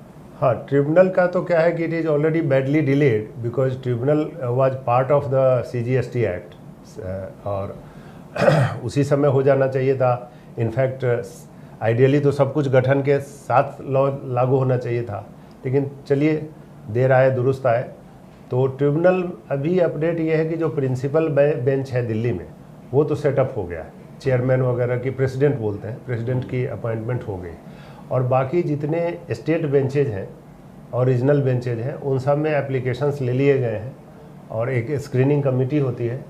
हाँ, ट्रिब्यूनल का तो क्या है कि it is already badly delayed because tribunal was part of the CGST act, और उसी समय हो जाना चाहिए था। इनफैक्ट आइडियली तो सब कुछ गठन के साथ लॉ लागू होना चाहिए था, लेकिन चलिए देर आए दुरुस्त आए। तो ट्रिब्यूनल अभी अपडेट ये है कि जो प्रिंसिपल बेंच है दिल्ली में वो तो सेटअप हो गया है, चेयरमैन वगैरह की, प्रेसिडेंट बोलते हैं, प्रेसिडेंट की अपॉइंटमेंट हो गई, और बाकी जितने स्टेट बेंचेज हैं और रीजनल बेंचेज हैं उन सब में एप्लीकेशंस ले लिए गए हैं, और एक स्क्रीनिंग कमेटी होती है,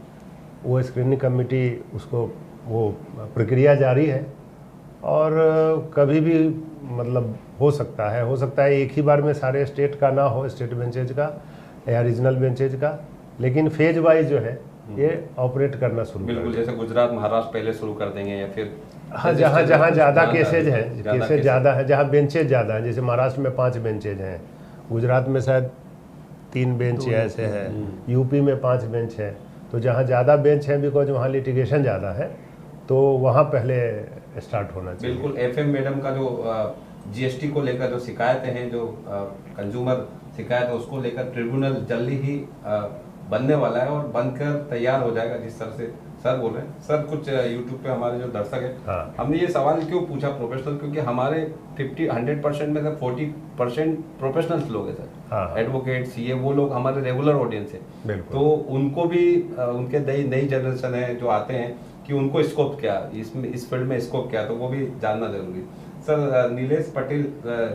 वो स्क्रीनिंग कमेटी उसको वो प्रक्रिया जारी है, और कभी भी मतलब हो सकता है एक ही बार में सारे स्टेट का ना हो, स्टेट बेंचेज का या रीजनल बेंचेज का, लेकिन फेज वाइज जो है ये ऑपरेट करना शुरू कर बिल्कुल, जैसे गुजरात महाराष्ट्र पहले शुरू कर देंगे, या फिर हाँ जहाँ ज़्यादा केसेज हैं, केसेज ज़्यादा है, जहाँ बेंचेज ज़्यादा हैं, जैसे महाराष्ट्र में 5 बेंचेज हैं, गुजरात में शायद 3 बेंच ऐसे हैं, यूपी में 5 बेंच हैं, तो जहाँ ज़्यादा बेंच हैं बिकॉज वहाँ लिटिगेशन ज़्यादा है, तो वहाँ पहले स्टार्ट होना चाहिए। बिल्कुल, FM मैडम का जो GST को लेकर जो शिकायतें हैं, जो कंज्यूमर शिकायत है, उसको लेकर ट्रिब्यूनल जल्दी ही बनने वाला है और बनकर तैयार हो जाएगा, जिस तरह से सर बोल रहे हैं। सर कुछ यूट्यूब पे हमारे जो दर्शक है, हाँ। हमने ये सवाल क्यों पूछा प्रोफेशनल, क्योंकि हमारे 100% में से 40% प्रोफेशनल्स लोग हैं सर, हाँ। एडवोकेट CA, वो लोग हमारे रेगुलर ऑडियंस है, तो उनको भी उनके नई जनरेशन है जो आते हैं कि उनको स्कोप क्या, इसमें इस फील्ड में स्कोप क्या, तो वो भी जानना जरूरी। सर नीलेश पटेल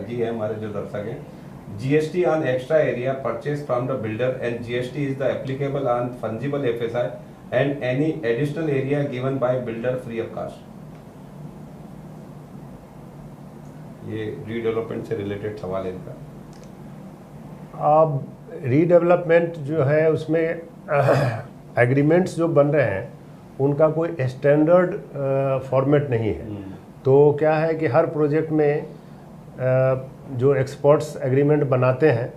जी है हमारे जो दर्शक हैं, GST on extra area purchased from the builder and GST is the applicable on fungible FSI and any additional area given by builder free of cost। ये रीडेवलपमेंट से रिलेटेड सवाल है इनका। अब रीडेवलपमेंट जो है उसमें एग्रीमेंट्स जो बन रहे हैं उनका कोई स्टैंडर्ड फॉर्मेट नहीं है, तो क्या है कि हर प्रोजेक्ट में जो एक्सपर्ट्स एग्रीमेंट बनाते हैं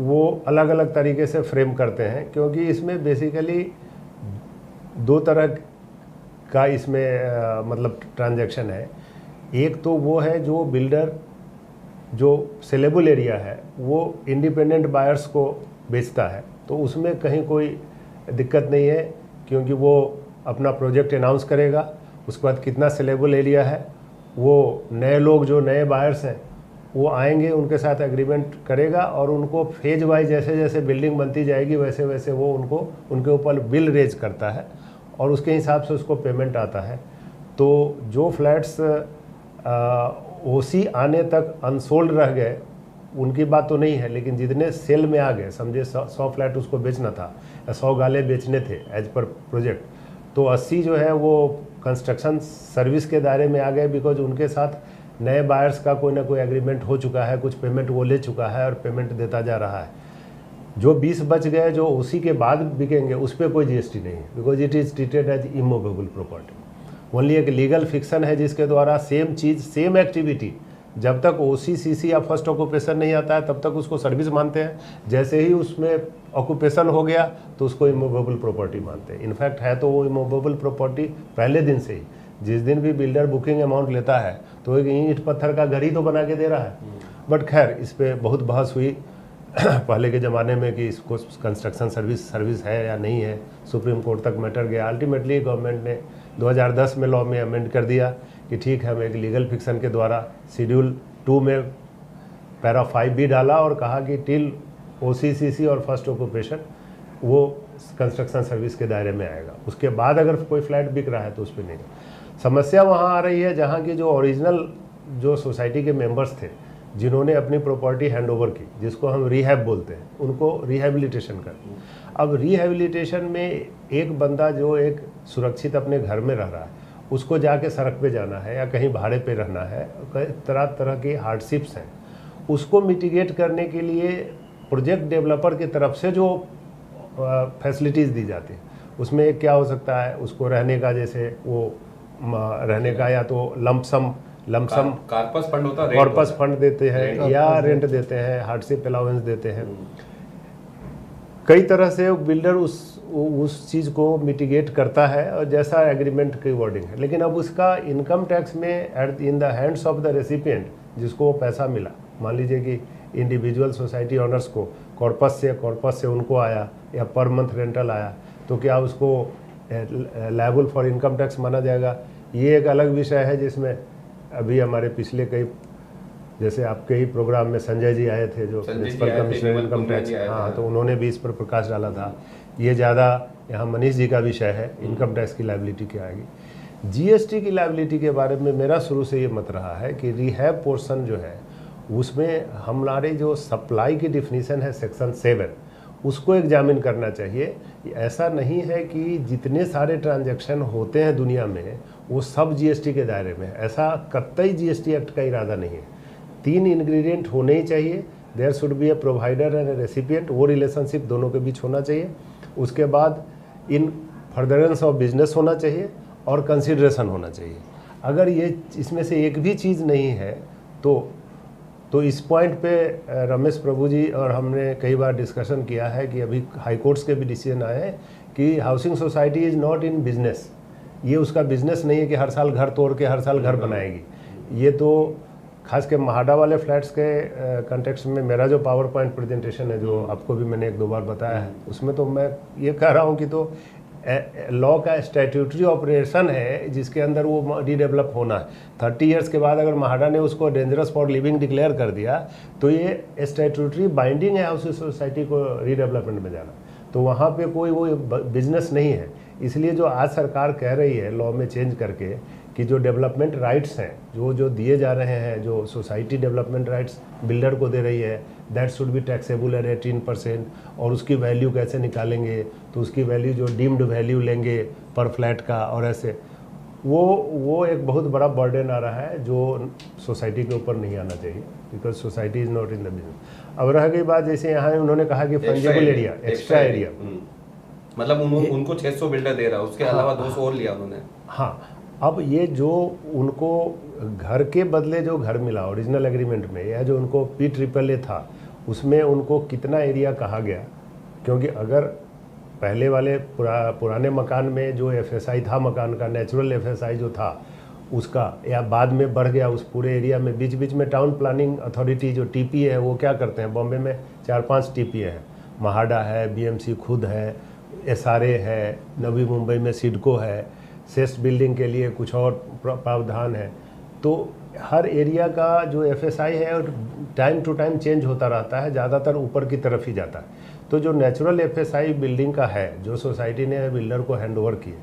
वो अलग अलग तरीके से फ्रेम करते हैं, क्योंकि इसमें बेसिकली 2 तरह का इसमें मतलब ट्रांजैक्शन है। एक तो वो है जो बिल्डर जो सेलेबल एरिया है वो इंडिपेंडेंट बायर्स को बेचता है, तो उसमें कहीं कोई दिक्कत नहीं है, क्योंकि वो अपना प्रोजेक्ट अनाउंस करेगा, उसके बाद कितना सेलेबल एरिया है वो नए लोग जो नए बायर्स हैं वो आएंगे, उनके साथ एग्रीमेंट करेगा, और उनको फेज वाइज जैसे जैसे बिल्डिंग बनती जाएगी वैसे वैसे वो उनके ऊपर बिल रेज करता है, और उसके हिसाब से उसको पेमेंट आता है। तो जो फ्लैट्स ओसी आने तक अनसोल्ड रह गए उनकी बात तो नहीं है, लेकिन जितने सेल में आ गए, समझे 100 फ्लैट उसको बेचना था या 100 गाले बेचने थे एज पर प्रोजेक्ट, तो 80 जो है वो कंस्ट्रक्शन सर्विस के दायरे में आ गए, बिकॉज उनके साथ नए बायर्स का कोई ना कोई एग्रीमेंट हो चुका है, कुछ पेमेंट वो ले चुका है और पेमेंट देता जा रहा है। जो 20 बच गए जो उसी के बाद बिकेंगे उस पर कोई जीएसटी नहीं है, because it is treated as immovable property. Only एक लीगल फिक्सन है जिसके द्वारा सेम चीज़, सेम एक्टिविटी, जब तक OC/CC या फर्स्ट ऑक्यूपेशन नहीं आता है तब तक उसको सर्विस मानते हैं, जैसे ही उसमें ऑक्यूपेशन हो गया तो उसको इमूवेबल प्रॉपर्टी मानते हैं। इनफैक्ट है तो वो इमूवेबल प्रॉपर्टी पहले दिन से ही, जिस दिन भी बिल्डर बुकिंग अमाउंट लेता है तो एक ईंट पत्थर का घर ही तो बना के दे रहा है। बट खैर इस पर बहुत बहस हुई पहले के ज़माने में कि इसको कंस्ट्रक्शन सर्विस है या नहीं है, सुप्रीम कोर्ट तक मैटर गया। अल्टीमेटली गवर्नमेंट ने 2010 में लॉ में अमेंड कर दिया कि ठीक है, हम एक लीगल फिक्सन के द्वारा शेड्यूल 2 में पैरा 5B डाला और कहा कि टिल OC/CC और फर्स्ट ऑक्यूपेशन वो कंस्ट्रक्शन सर्विस के दायरे में आएगा, उसके बाद अगर कोई फ्लैट बिक रहा है तो उस पर नहीं। समस्या वहाँ आ रही है जहाँ की जो ओरिजिनल जो सोसाइटी के मेंबर्स थे जिन्होंने अपनी प्रॉपर्टी हैंड ओवर की, जिसको हम रिहैब बोलते हैं, उनको रिहैबिलिटेशन कर। अब रिहैबिलिटेशन में एक बंदा जो एक सुरक्षित अपने घर में रह रहा है उसको जाके सड़क पे जाना है या कहीं भाड़े पे रहना है, तरह तरह की हार्डशिप्स हैं, उसको मिटिगेट करने के लिए प्रोजेक्ट डेवलपर की तरफ से जो फैसिलिटीज़ दी जाती है उसमें एक क्या हो सकता है, उसको रहने का, जैसे वो रहने का या तो लमसम कार्पस फंड होता है, कॉर्पस फंड देते हैं या रेंट देते हैं, हार्डशिप अलाउंस देते हैं। कई तरह से बिल्डर उस चीज़ को मिटिगेट करता है और जैसा एग्रीमेंट की वर्डिंग है। लेकिन अब उसका इनकम टैक्स में in the hands of the recipient जिसको वो पैसा मिला, मान लीजिए कि इंडिविजुअल सोसाइटी ओनर्स को कॉर्पस से उनको आया या पर मंथ रेंटल आया, तो क्या उसको लायबल फॉर इनकम टैक्स माना जाएगा? ये एक अलग विषय है जिसमें अभी हमारे पिछले कई, जैसे आपके ही प्रोग्राम में संजय जी आए थे जो प्रिंसिपल कमिश्नर इनकम टैक्स, हाँ, तो उन्होंने भी इस पर प्रकाश डाला था। ये ज़्यादा यहाँ मनीष जी का विषय है, इनकम टैक्स की लायबिलिटी क्या आएगी। जीएसटी की लायबिलिटी के बारे में मेरा शुरू से ये मत रहा है कि रिहैब पोर्शन जो है उसमें हमारे जो सप्लाई की डिफिनीशन है सेक्शन 7 उसको एग्जामिन करना चाहिए। ऐसा नहीं है कि जितने सारे ट्रांजैक्शन होते हैं दुनिया में वो सब जीएसटी के दायरे में है, ऐसा कतई जीएसटी एक्ट का इरादा नहीं है। 3 इंग्रेडिएंट होने ही चाहिए, there should be a provider and a recipient, वो रिलेशनशिप दोनों के बीच होना चाहिए। उसके बाद इन फर्दरेंस ऑफ बिजनेस होना चाहिए और कंसिडरेशन होना चाहिए। अगर ये इसमें से एक भी चीज़ नहीं है तो इस पॉइंट पे रमेश प्रभु जी और हमने कई बार डिस्कशन किया है कि अभी हाई कोर्ट्स के भी डिसीजन आए हैं कि housing society is not in business. ये उसका बिजनेस नहीं है कि हर साल घर तोड़ के हर साल घर बनाएगी। ये तो खास के महाडा वाले फ्लैट्स के कंटेक्स्ट में मेरा जो पावर पॉइंट प्रेजेंटेशन है जो आपको भी मैंने 1-2 बार बताया है, उसमें तो मैं ये कह रहा हूँ कि तो लॉ का स्टैट्यूटरी ऑपरेशन है जिसके अंदर वो रीडेवलप होना है। 30 इयर्स के बाद अगर महाडा ने उसको डेंजरस फॉर लिविंग डिक्लेयर कर दिया तो ये स्टैट्यूटरी बाइंडिंग है हाउसिंग सोसाइटी को रीडेवलपमेंट में जाना, तो वहाँ पे कोई वो बिजनेस नहीं है। इसलिए जो आज सरकार कह रही है लॉ में चेंज करके कि जो डेवलपमेंट राइट्स हैं जो दिए जा रहे हैं, जो सोसाइटी डेवलपमेंट राइट्स बिल्डर को दे रही है, that should be taxable at 18%, और उसकी वैल्यू कैसे निकालेंगे, तो उसकी वैल्यू जो डीम्ड वैल्यू लेंगे पर फ्लैट का, और ऐसे वो एक बहुत बड़ा बर्डन आ रहा है जो सोसाइटी के ऊपर नहीं आना चाहिए, because society is not in the business. अब रह गई बात, जैसे यहाँ उन्होंने कहा कि फंजेबल एरिया, एक्स्ट्रा एरिया, मतलब उनको 600 बिल्डर दे रहा है, उसके अलावा 200 और लिया उन्होंने। हाँ, अब ये जो उनको घर के बदले जो घर मिला ओरिजिनल एग्रीमेंट में, या जो उनको PAAA था उसमें उनको कितना एरिया कहा गया, क्योंकि अगर पहले वाले पुराने मकान में जो FSI था मकान का, नेचुरल FSI जो था उसका, या बाद में बढ़ गया उस पूरे एरिया में, बीच बीच में टाउन प्लानिंग अथॉरिटी जो TPA है वो क्या करते हैं, बॉम्बे में 4-5 TPA है, महाडा है, BMC खुद है, SRA है, नवी मुंबई में सिडको है, सेस्ट बिल्डिंग के लिए कुछ और प्रावधान है। तो हर एरिया का जो FSI है और टाइम टू टाइम चेंज होता रहता है, ज़्यादातर ऊपर की तरफ ही जाता है। तो जो नेचुरल FSI बिल्डिंग का है जो सोसाइटी ने बिल्डर को हैंड ओवर किए,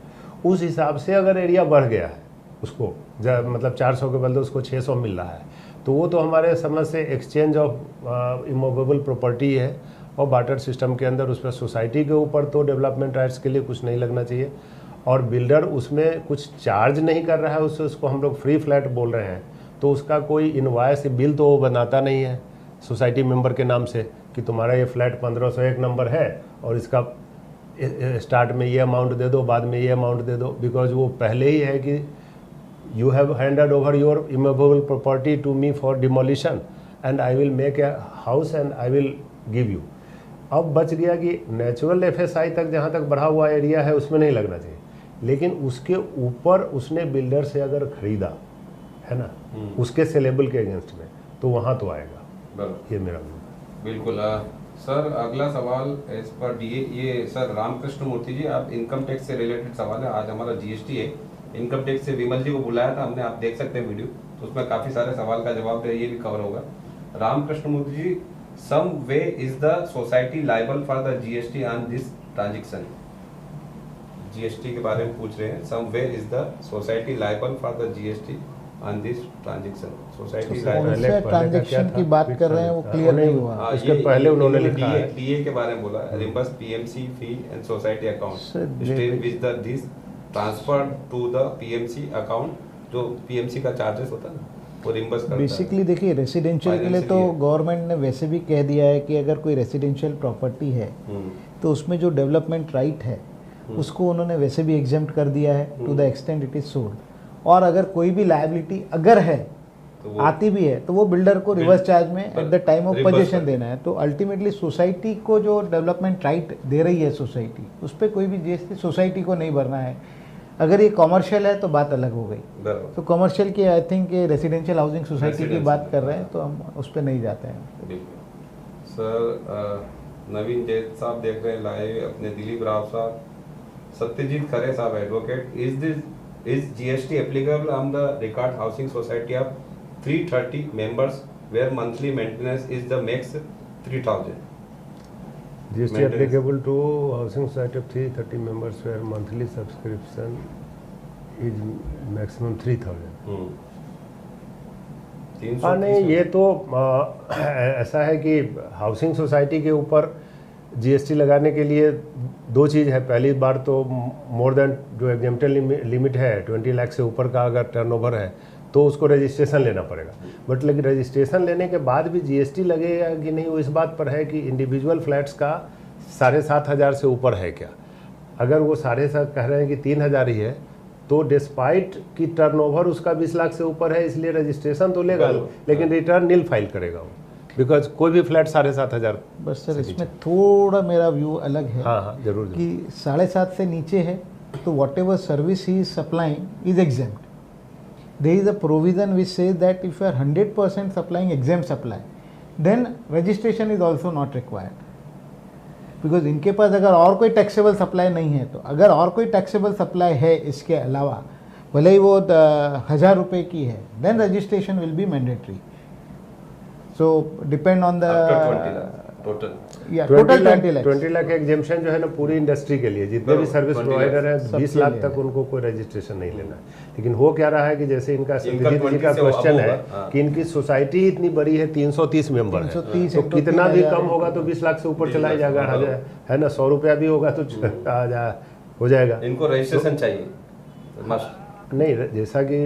उस हिसाब से अगर एरिया बढ़ गया है उसको मतलब 400 के बदले उसको 600 मिल रहा है, तो वो तो हमारे समझ से एक्सचेंज ऑफ इमूवेबल प्रॉपर्टी है, और बार्टर सिस्टम के अंदर उस पर सोसाइटी के ऊपर तो डेवलपमेंट राइट्स के लिए कुछ नहीं लगना चाहिए, और बिल्डर उसमें कुछ चार्ज नहीं कर रहा है, उसको हम लोग फ्री फ्लैट बोल रहे हैं, तो उसका कोई इनवॉइस बिल तो वो बनाता नहीं है सोसाइटी मेंबर के नाम से कि तुम्हारा ये फ्लैट 1501 नंबर है और इसका स्टार्ट में ये अमाउंट दे दो, बाद में ये अमाउंट दे दो, बिकॉज वो पहले ही है कि you have handed over your immovable property to me for demolition and I will make a house and I will give you. अब बच गया कि नेचुरल एफएसआई तक जहाँ तक बढ़ा हुआ एरिया है उसमें नहीं लगना चाहिए, लेकिन उसके ऊपर उसने बिल्डर से अगर खरीदा है ना उसके सेलेबल के अगेंस्ट में, तो वहाँ तो आएगा। ये मेरा बिल्कुल। सर अगला सवाल एज पर डीए, ये सर रामकृष्ण मूर्ति जी, आप इनकम टैक्स से रिलेटेड सवाल है। आज हमारा जीएसटी है, इनकम टैक्स से विमल जी को बुलाया था हमने, आप देख सकते हैं वीडियो, तो उसमें काफी सारे सवाल का जवाब है, ये भी कवर होगा। Ramakrishna Murthy ji, some way is the society liable for the GST on this transaction? GST के बारे में पूछ रहे हैं, some way is the society liable for the GST on this transaction? Society liable transaction की बात कर रहे हैं, वो क्लियर नहीं हुआ। इसके पहले उन्होंने लिखा है डीए के बारे में बोला, reimburse PMC fee and society account stay with the this transfer to the PMC account, जो पीएमसी का चार्जेस होता है ना वो रिम्बर्स करता है। बेसिकली देखिए, रेसिडेंशियल के लिए तो गवर्नमेंट ने वैसे भी कह दिया है कि अगर कोई रेसिडेंशियल प्रॉपर्टी है तो उसमें जो डेवलपमेंट राइट है उसको उन्होंने वैसे भी एग्जेम्प्ट कर दिया है to the extent it is sold. और अगर कोई भी लायबिलिटी अगर है तो आती भी है तो वो बिल्डर को रिवर्स चार्ज में at the time of position देना है। तो अल्टीमेटली सोसाइटी को जो डेवलपमेंट राइट दे रही है सोसाइटी, उस पर कोई भी जीएसटी सोसाइटी को नहीं भरना है। अगर ये कॉमर्शियल है तो बात अलग हो गई। तो कॉमर्शियल की I think residential housing society की बात कर रहे हैं, तो हम उस पर नहीं जाते हैं। सर नवीन जैद साहब देख रहे हैं लाइव, अपने दिलीप राव साहब, सत्यजीत खरे साहब advocate, is GST applicable on the Record Housing Society of 330 members where monthly maintenance is the max 3000? GST applicable to housing society of 330 members where monthly subscription is maximum 3000। हाँ नहीं, ये तो ऐसा है कि हाउसिंग सोसाइटी के ऊपर GST लगाने के लिए दो चीज़ है। पहली बार तो मोर देन जो एग्जेम्प्टेड लिमिट है 20 लाख से ऊपर का अगर टर्नओवर है तो उसको रजिस्ट्रेशन लेना पड़ेगा। बट लेकिन रजिस्ट्रेशन लेने के बाद भी जीएसटी लगेगा कि नहीं, वो इस बात पर है कि इंडिविजुअल फ्लैट्स का 7,500 से ऊपर है क्या। अगर वो 7,500 कह रहे हैं कि 3,000 ही है, तो डिस्पाइट कि टर्नओवर उसका 20 लाख से ऊपर है, इसलिए रजिस्ट्रेशन तो लेगा लेकिन रिटर्न नील फाइल करेगा वो, बिकॉज कोई भी फ्लैट 7,500। बस सर इसमें थोड़ा मेरा व्यू अलग है। हाँ जरूर कि 7,500 से नीचे है तो whatever service he is supplying is exempt. There is a provision which says that if you are 100% supplying exempt supply then registration is also not required, because इनके पास अगर और कोई टैक्सेबल सप्लाई नहीं है, तो अगर और कोई टैक्सेबल सप्लाई है इसके अलावा, भले ही वो 1,000 रुपये की है, then registration will be mandatory. So depend on the total 20 lakh exemption जो है ना पूरी इंडस्ट्री के लिए, जितने भी सर्विस प्रोवाइडर हैं 20 लाख तक उनको कोई रजिस्ट्रेशन नहीं लेना है। लेकिन हो क्या रहा है कि जैसे इनका सत्यजीत जी का क्वेश्चन है कि इनकी सोसाइटी इतनी बड़ी है, 330 मेंबर है, तो कितना भी कम होगा तो 20 लाख से ऊपर चला जाएगा, है ना। 100 रुपया भी होगा तो हो जाएगा। इनको रजिस्ट्रेशन चाहिए नहीं, जैसा कि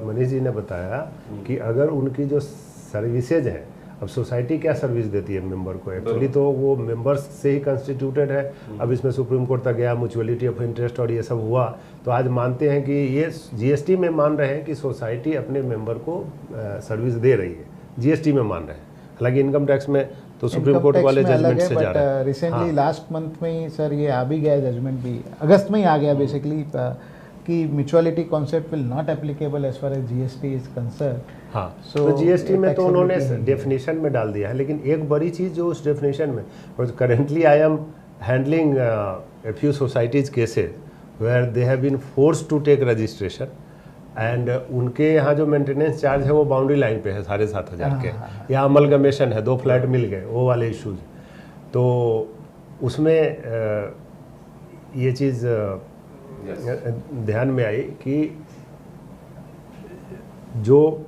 मनीष जी ने बताया कि अगर उनकी जो सर्विसेज हैं, अब सोसाइटी क्या सर्विस देती है मेंबर को, एक्चुअली तो वो मेंबर्स से ही कंस्टिट्यूटेड है। अब इसमें सुप्रीम कोर्ट तक गया, म्यूचुअलिटी ऑफ इंटरेस्ट और ये सब हुआ, तो आज मानते हैं कि ये जीएसटी में मान रहे हैं कि सोसाइटी अपने मेंबर को सर्विस दे रही है, जीएसटी में मान रहे हैं। हालांकि इनकम टैक्स में तो सुप्रीम कोर्ट वाले जजमेंट से जा रहे हैं। रिसेंटली लास्ट मंथ में ही सर ये आ भी गया जजमेंट, भी अगस्त में ही आ गया बेसिकली, कि mutuality concept will not applicable as far as GST is concern. हाँ, तो जीएसटी में तो उन्होंने डेफिनेशन में डाल दिया है। लेकिन एक बड़ी चीज़ जो उस डेफिनेशन में, currently I am handling a few societies cases where they have been forced to take registration and उनके यहाँ जो मेंटेनेंस चार्ज है वो बाउंड्री लाइन पे है 7,500 के, या अमलगमेशन है, 2 फ्लैट मिल गए, वो वाले इशूज। तो उसमें ये चीज़ ध्यान में आई कि जो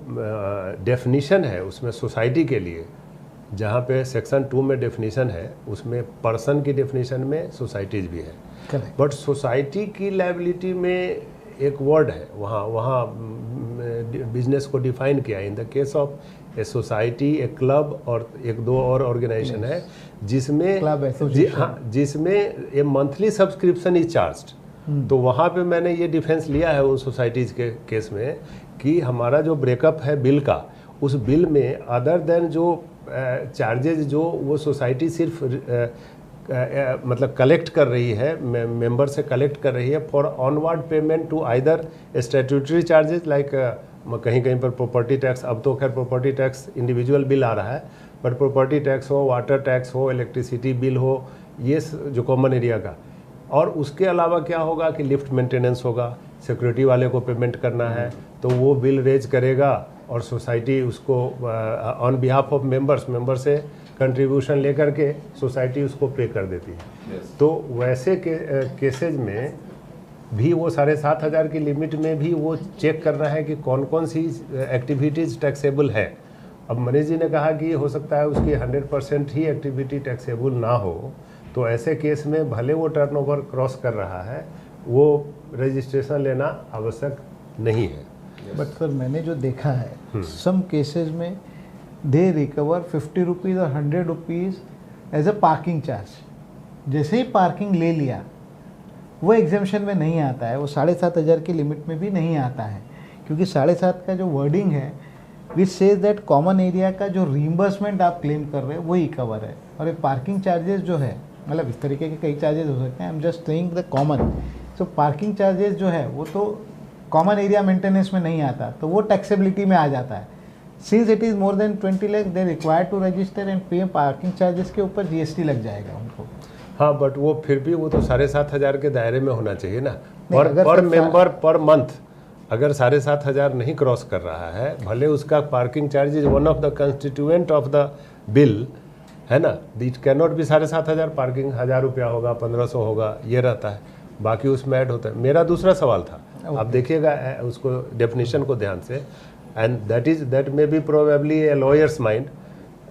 डेफिनीशन है उसमें सोसाइटी के लिए, जहाँ पे सेक्शन 2 में डेफिनीशन है उसमें पर्सन की डेफिनीशन में सोसाइटीज़ भी है, बट सोसाइटी की लायबिलिटी में एक वर्ड है, वहाँ बिजनेस को डिफाइन किया है in the case of a society, A club और एक दो और ऑर्गेनाइजेशन है जिसमें जिसमें ए मंथली सब्सक्रिप्शन इज चार्ज्ड। तो वहाँ पे मैंने ये डिफेंस लिया है उन सोसाइटीज़ के केस में कि हमारा जो ब्रेकअप है बिल का, उस बिल में अदर देन जो चार्जेज जो वो सोसाइटी सिर्फ मतलब कलेक्ट कर रही है, मेंबर से कलेक्ट कर रही है for onward payment to either statutory charges like कहीं कहीं पर प्रॉपर्टी टैक्स, अब तो खैर प्रॉपर्टी टैक्स इंडिविजुअल बिल आ रहा है, बट प्रॉपर्टी टैक्स हो, वाटर टैक्स हो, इलेक्ट्रिसिटी बिल हो, ये जो कॉमन एरिया का। और उसके अलावा क्या होगा कि लिफ्ट मेंटेनेंस होगा, सिक्योरिटी वाले को पेमेंट करना है तो वो बिल रेज करेगा और सोसाइटी उसको ऑन बिहाफ ऑफ मेंबर से कंट्रीब्यूशन लेकर के सोसाइटी उसको पे कर देती है। तो वैसे केसेज में भी वो 7,500 की लिमिट में भी वो चेक करना है कि कौन कौन सी एक्टिविटीज़ टैक्सेबल है। अब मनीष जी ने कहा कि हो सकता है उसकी 100% ही एक्टिविटी टैक्सेबल ना हो, तो ऐसे केस में भले वो टर्नओवर क्रॉस कर रहा है, वो रजिस्ट्रेशन लेना आवश्यक नहीं है। बट सर मैंने जो देखा है सम केसेस में दे रिकवर 50 रुपीज़ और 100 rupees as a parking charge. जैसे ही पार्किंग ले लिया वो एग्जेम्पशन में नहीं आता है, वो 7,500 की लिमिट में भी नहीं आता है, क्योंकि 7,500 का जो वर्डिंग है विच सेज दैट कॉमन एरिया का जो रीइंबर्समेंट आप क्लेम कर रहे हो वही कवर है। और ये पार्किंग चार्जेस जो है, मतलब इस तरीके के कई चार्जेस हो सकते हैं, I am just saying the common. So parking charges जो है वो तो कॉमन एरिया मेंटेनेंस में नहीं आता, तो वो टैक्सेबिलिटी में आ जाता है। Since it is more than 20 lakh they require to register and pay parking charges के ऊपर GST लग जाएगा उनको। हाँ, बट वो फिर भी वो तो 7,500 के दायरे में होना चाहिए ना, पर मेंबर पर मंथ अगर 7,500 नहीं क्रॉस कर रहा है, भले उसका parking charge is one of the constituent of the bill है ना, it can not be 7,500, parking 1,000 रुपया होगा, 1,500 होगा, ये रहता है, बाकी उसमें ऐड होता है। मेरा दूसरा सवाल था, आप देखिएगा उसको डेफिनेशन को ध्यान से, and that may be probably A lawyers mind.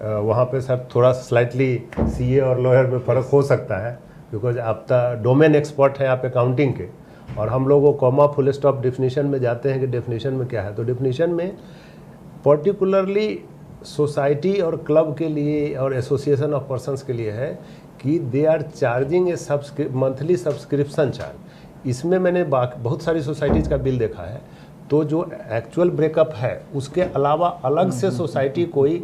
वहाँ पे सर थोड़ा स्लाइटली CA और लॉयर में फ़र्क हो सकता है, बिकॉज आप तो डोमेन एक्सपर्ट हैं आप अकाउंटिंग के, और हम लोग वो कॉमा फुल स्टॉप डेफिनेशन में जाते हैं कि डेफिनेशन में क्या है। तो डेफिनेशन में पर्टिकुलरली सोसाइटी और क्लब के लिए और एसोसिएशन ऑफ पर्सनस के लिए है कि they are charging a monthly subscription charge. इसमें मैंने बहुत सारी सोसाइटीज़ का बिल देखा है, तो जो एक्चुअल ब्रेकअप है उसके अलावा अलग से सोसाइटी कोई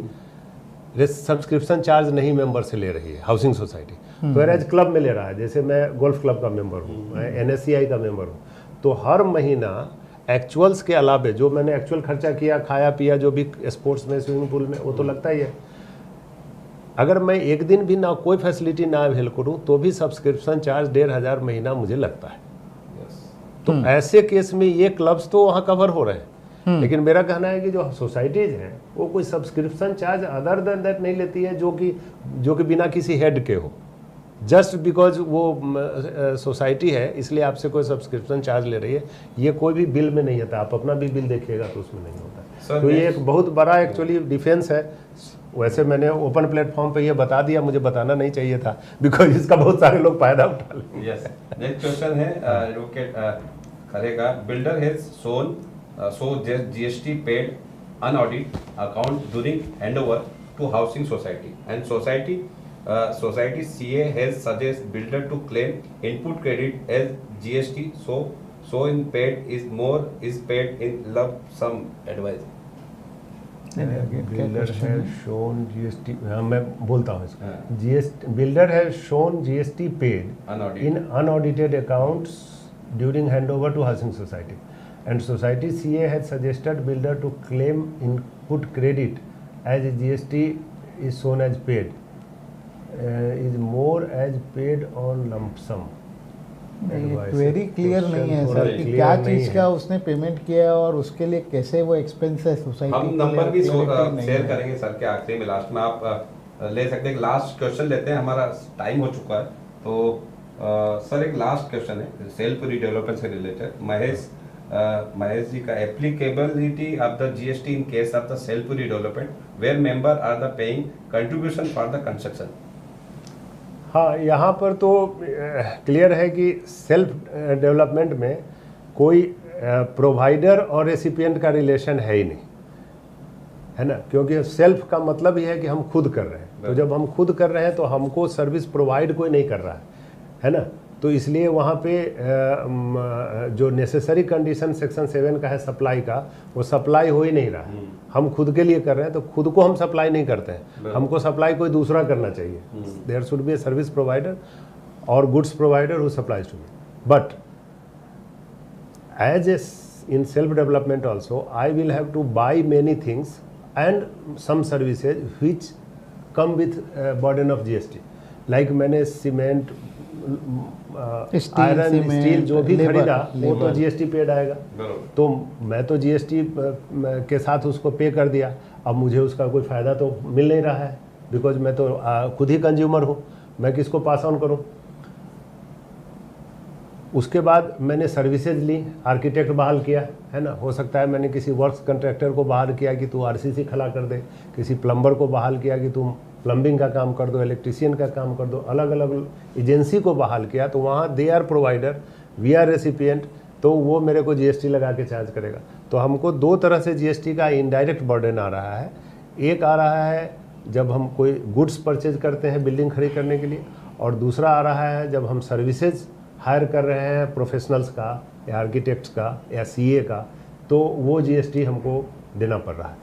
सब्सक्रिप्शन चार्ज नहीं मेंबर से ले रही है, हाउसिंग सोसाइटी, तो एज क्लब में ले रहा है। जैसे मैं गोल्फ क्लब का मेंबर हूँ, मैं NSCI का मेंबर हूँ, तो हर महीना एक्चुअल्स के अलावे जो मैंने एक्चुअल खर्चा किया, खाया पिया, जो भी स्पोर्ट्स में, स्विमिंग पूल में, वो तो लगता ही है। अगर मैं एक दिन भी ना कोई फैसिलिटी ना अवेल करूँ तो भी सब्सक्रिप्शन चार्ज 1,500 महीना मुझे लगता है। तो ऐसे केस में ये क्लब्स तो वहाँ कवर हो रहे हैं, लेकिन मेरा कहना है कि जो सोसाइटीज़ हैं वो कोई subscription charge other than that नहीं लेती है, जो कि बिना किसी हेड के हो, जस्ट बिकॉज वो सोसाइटी है इसलिए आपसे कोई सब्सक्रिप्शन चार्ज ले रही है। ये कोई भी बिल में नहीं होता, आप अपना भी बिल देखिएगा तो उसमें नहीं होता। तो ये एक बहुत बड़ा एक्चुअली डिफेंस है। वैसे मैंने ओपन प्लेटफॉर्म पे ये बता दिया, मुझे बताना नहीं चाहिए था, बिकॉज इसका बहुत सारे लोग फायदा उठा लेंगे। यस, नेक्स्ट क्वेश्चन है करेगा, builder has shown GST paid unaudit account during handover to housing society, and society CA has suggested builder to claim input credit as GST, so in paid is paid in lump sum advice. Builder है shown GST, मैं बोलता हूँ इसको, builder है shown GST paid in unaudited accounts during handover to housing society, and society CA has suggested builder to claim input credit as GST is shown as paid, is more as paid on lump sum. Very clear नहीं है sir कि क्या चीज़ का उसने payment किया और उसके लिए कैसे वो एक्सपेंस है सोसाइटी। हम नंबर भी शेयर करेंगे सर के आखिरी में, लास्ट में आप ले सकते हैं। लास्ट क्वेश्चन लेते हैं, हमारा टाइम हो चुका है। तो सर एक लास्ट क्वेश्चन है सेल्फ रीडेवलपमेंट से रिलेटेड। महेश महेश जी का applicability of the GST in case of the self redevelopment where member are the paying contribution for the construction. हाँ, यहाँ पर तो क्लियर है कि सेल्फ डेवलपमेंट में कोई प्रोवाइडर और रेसिपिएंट का रिलेशन है ही नहीं, है ना, क्योंकि सेल्फ का मतलब ही है कि हम खुद कर रहे हैं। तो जब हम खुद कर रहे हैं तो हमको सर्विस प्रोवाइड कोई नहीं कर रहा है ना। तो इसलिए वहाँ पे जो नेसेसरी कंडीशन सेक्शन 7 का है सप्लाई का, वो सप्लाई हो ही नहीं रहा है। हम खुद के लिए कर रहे हैं तो खुद को हम सप्लाई नहीं करते हैं, हमको सप्लाई कोई दूसरा करना चाहिए। There should be a service provider और goods provider who supplies to me. But as in self development also, I will have to buy many things and some services which come with burden of GST, like मैंने cement, iron, steel जो भी खरीदा वो तो GST paid आएगा। तो मैं तो GST के साथ उसको पे कर दिया, अब मुझे उसका कोई फ़ायदा तो मिल नहीं रहा है, बिकॉज मैं तो खुद ही कंज्यूमर हूँ, मैं किसको पास ऑन करूँ। उसके बाद मैंने सर्विसेज ली, आर्किटेक्ट बहाल किया, है ना, हो सकता है मैंने किसी वर्क्स कंट्रैक्टर को बहाल किया कि तू आरसीसी खड़ा कर दे, किसी प्लम्बर को बहाल किया कि तुम प्लम्बिंग का काम कर दो, इलेक्ट्रीशियन का काम कर दो, अलग अलग एजेंसी को बहाल किया। तो वहाँ they are provider, we are recipient, तो वो मेरे को जीएसटी लगा के चार्ज करेगा। तो हमको दो तरह से जीएसटी का इनडायरेक्ट बर्डन आ रहा है। एक आ रहा है जब हम कोई गुड्स परचेज करते हैं बिल्डिंग खड़ी करने के लिए, और दूसरा आ रहा है जब हम सर्विसेज हायर कर रहे हैं प्रोफेशनल्स का या आर्किटेक्ट्स का या सीए का, तो वो जीएसटी हमको देना पड़ रहा है।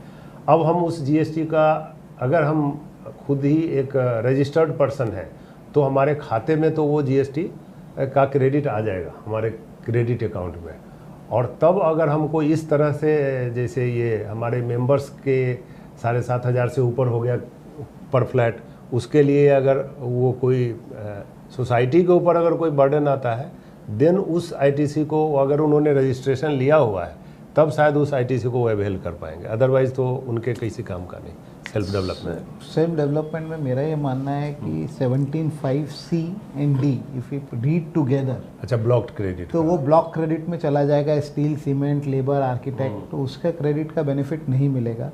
अब हम उस जीएसटी का, अगर हम खुद ही एक रजिस्टर्ड पर्सन हैं तो हमारे खाते में तो वो जीएसटी का क्रेडिट आ जाएगा हमारे क्रेडिट अकाउंट में। और तब अगर हमको इस तरह से, जैसे ये हमारे मेंबर्स के 7,500 से ऊपर हो गया पर फ्लैट, उसके लिए अगर वो कोई सोसाइटी के ऊपर अगर कोई बर्डन आता है, देन उस आईटीसी को, अगर उन्होंने रजिस्ट्रेशन लिया हुआ है तब शायद उस आईटीसी को वो अवेल कर पाएंगे, अदरवाइज तो उनके किसी काम का नहीं। सेल्फ डेवलपमेंट में मेरा ये मानना है कि 17(5)(c) and D if you read together, अच्छा, ब्लॉक्ड क्रेडिट, तो वो ब्लॉक क्रेडिट में चला जाएगा। स्टील, सीमेंट, लेबर, आर्किटेक्ट, तो उसका क्रेडिट का बेनिफिट नहीं मिलेगा।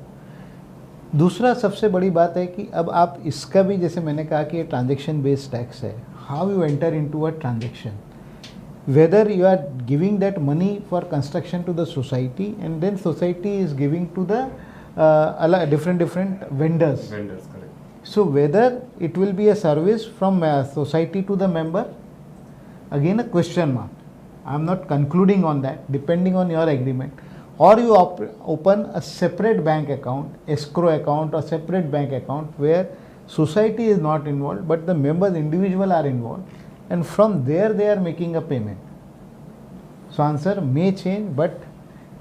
दूसरा सबसे बड़ी बात है कि अब आप इसका भी, जैसे मैंने कहा कि ये ट्रांजेक्शन बेस्ड टैक्स है, how you enter into a transaction, whether you are giving that money for construction to the society and then society is giving to the different vendors, correct. So whether it will be a service from society to the member, again a question mark. I am not concluding on that, depending on your agreement. Or you open a separate bank account, escrow account or separate bank account where society is not involved but the members individual are involved, and from there they are making a payment. So answer may change, but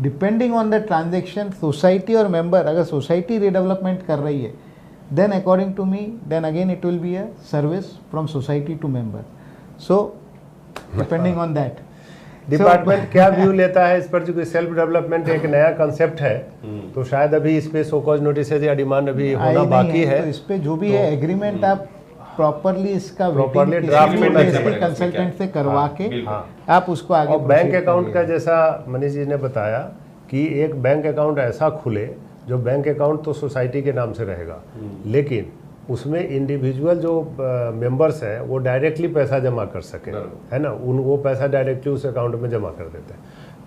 depending on the transaction, society और member, अगर society redevelopment कर रही है then according to me, then again it will be a service from society to member. So depending on that department क्या view लेता है इस पर, जो सेल्फ डेवलपमेंट एक नया कंसेप्ट है, तो शायद अभी इस पे सोकॉज नोटिसेज या डिमांड अभी होना बाकी है। तो इस पे जो भी है एग्रीमेंट आप प्रॉपरली इसका ड्राफ्ट कंसल्टेंट से करवा के आप उसको आगे। और बैंक अकाउंट का, जैसा मनीष जी ने बताया कि एक बैंक अकाउंट ऐसा खुले जो बैंक अकाउंट तो सोसाइटी के नाम से रहेगा, लेकिन उसमें इंडिविजुअल जो मेंबर्स हैं वो डायरेक्टली पैसा जमा कर सके, है ना, वो पैसा डायरेक्टली उस अकाउंट में जमा कर देते हैं,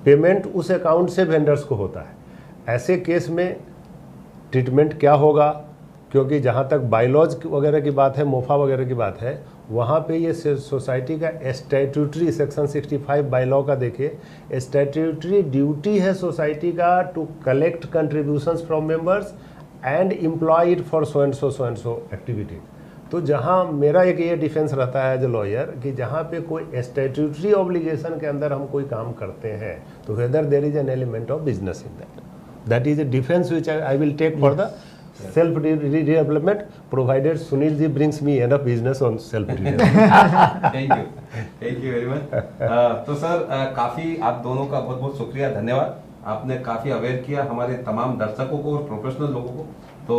पेमेंट उस अकाउंट से वेंडर्स को होता है। ऐसे केस में ट्रीटमेंट क्या होगा, क्योंकि जहाँ तक बायलॉज वगैरह की बात है, मोफा वगैरह की बात है, वहाँ पे ये सोसाइटी का स्टैट्यूटरी सेक्शन 65 बायलॉ का देखिए, स्टैट्यूटरी ड्यूटी है सोसाइटी का to collect contributions from members and employ it for so and so activity. तो जहाँ मेरा एक ये डिफेंस रहता है एज ए लॉयर कि जहाँ पे कोई स्टैट्यूटरी ऑब्लिगेशन के अंदर हम कोई काम करते हैं, तो whether there is an element of business in that is a defence which I will take for the self development, provided Sunil ji brings me enough business on self development. Thank you very much. तो sir काफ़ी आप दोनों का बहुत बहुत शुक्रिया, धन्यवाद। आपने काफ़ी अवेयर किया हमारे तमाम दर्शकों को और प्रोफेशनल लोगों को। तो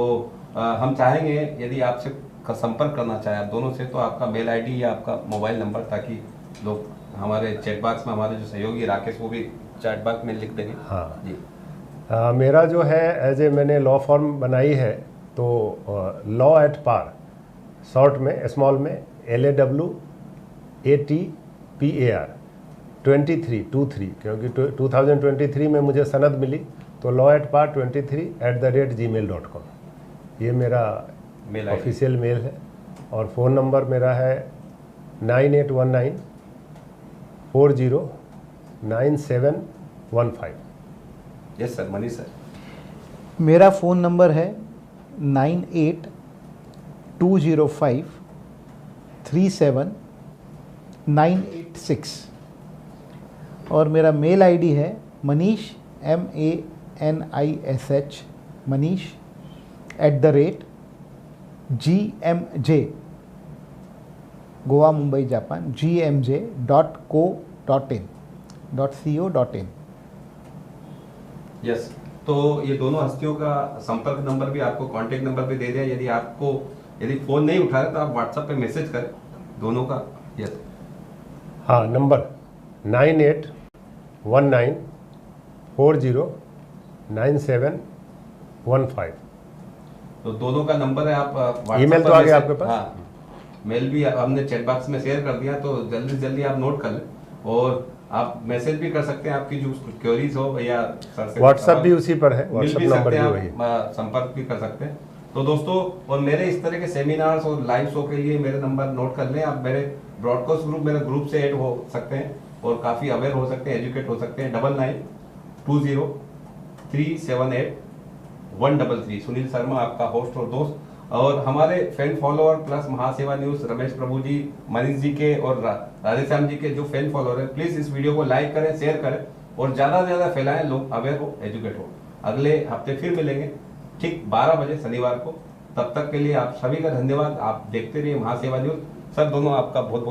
हम चाहेंगे यदि आपसे संपर्क करना चाहें आप दोनों से, तो आपका मेल आईडी या आपका मोबाइल नंबर, ताकि लोग हमारे चैट बॉक्स में हमारे जो सहयोगी राकेश वो भी चैट बॉक्स में लिख देंगे। हाँ जी। मेरा जो है एज ए मैंने लॉ फॉर्म बनाई है, तो लॉ एट पार, शॉर्ट में स्मॉल में LAWATPAR 23 क्योंकि 2023 में मुझे सनद मिली, तो लॉ एट पार 23@gmail.com ये मेरा मेल ऑफिशियल मेल है। और फ़ोन नंबर मेरा है 9819409715। Yes sir, Manish sir. मेरा फ़ोन नंबर है 9820537986 और मेरा मेल आईडी है manish MANISH @GMJ Goa Mumbai Japan GMJ.co.in। Yes, तो ये दोनों हस्तियों का संपर्क नंबर भी आपको, कांटेक्ट नंबर भी दे दिया। यदि फ़ोन नहीं उठा रहे तो आप व्हाट्सएप पे मैसेज करें दोनों का। यस हाँ, नंबर 9819409715। तो दोनों का नंबर है। आप WhatsApp ईमेल पर तो आ गया मैसेज- आपके पास? हाँ, मेल भी हमने चैट बॉक्स में शेयर कर दिया, तो जल्दी से जल्दी आप नोट कर लें। और आप मैसेज भी कर सकते हैं, आपकी जो क्वेरीज हो या सर से व्हाट्सएप भी उसी पर है, मिल व्हाट्सएप भी नंबर सकते भी हैं, वही है। आप संपर्क भी कर सकते हैं। तो दोस्तों, और मेरे इस तरह के सेमिनार्स और लाइव शो के लिए मेरे नंबर नोट कर लें। आप मेरे ब्रॉडकास्ट ग्रुप, मेरे ग्रुप से ऐड हो सकते हैं और काफ़ी अवेयर हो सकते हैं, एजुकेट हो सकते हैं। 9920378133। सुनील शर्मा आपका होस्ट और दोस्त। और हमारे fan follower plus Mahaseva news Ramesh Prabhu ji, Manish ji के और राधेश्याम जी के जो फैन फॉलोअर है, प्लीज इस वीडियो को लाइक करें, शेयर करें और ज्यादा से ज्यादा फैलाएं, लोग अवेयर हो, एजुकेट हो। अगले हफ्ते फिर मिलेंगे ठीक 12 बजे शनिवार को। तब तक के लिए आप सभी का धन्यवाद। आप देखते रहिए महासेवा न्यूज। सर, दोनों आपका बहुत बहुत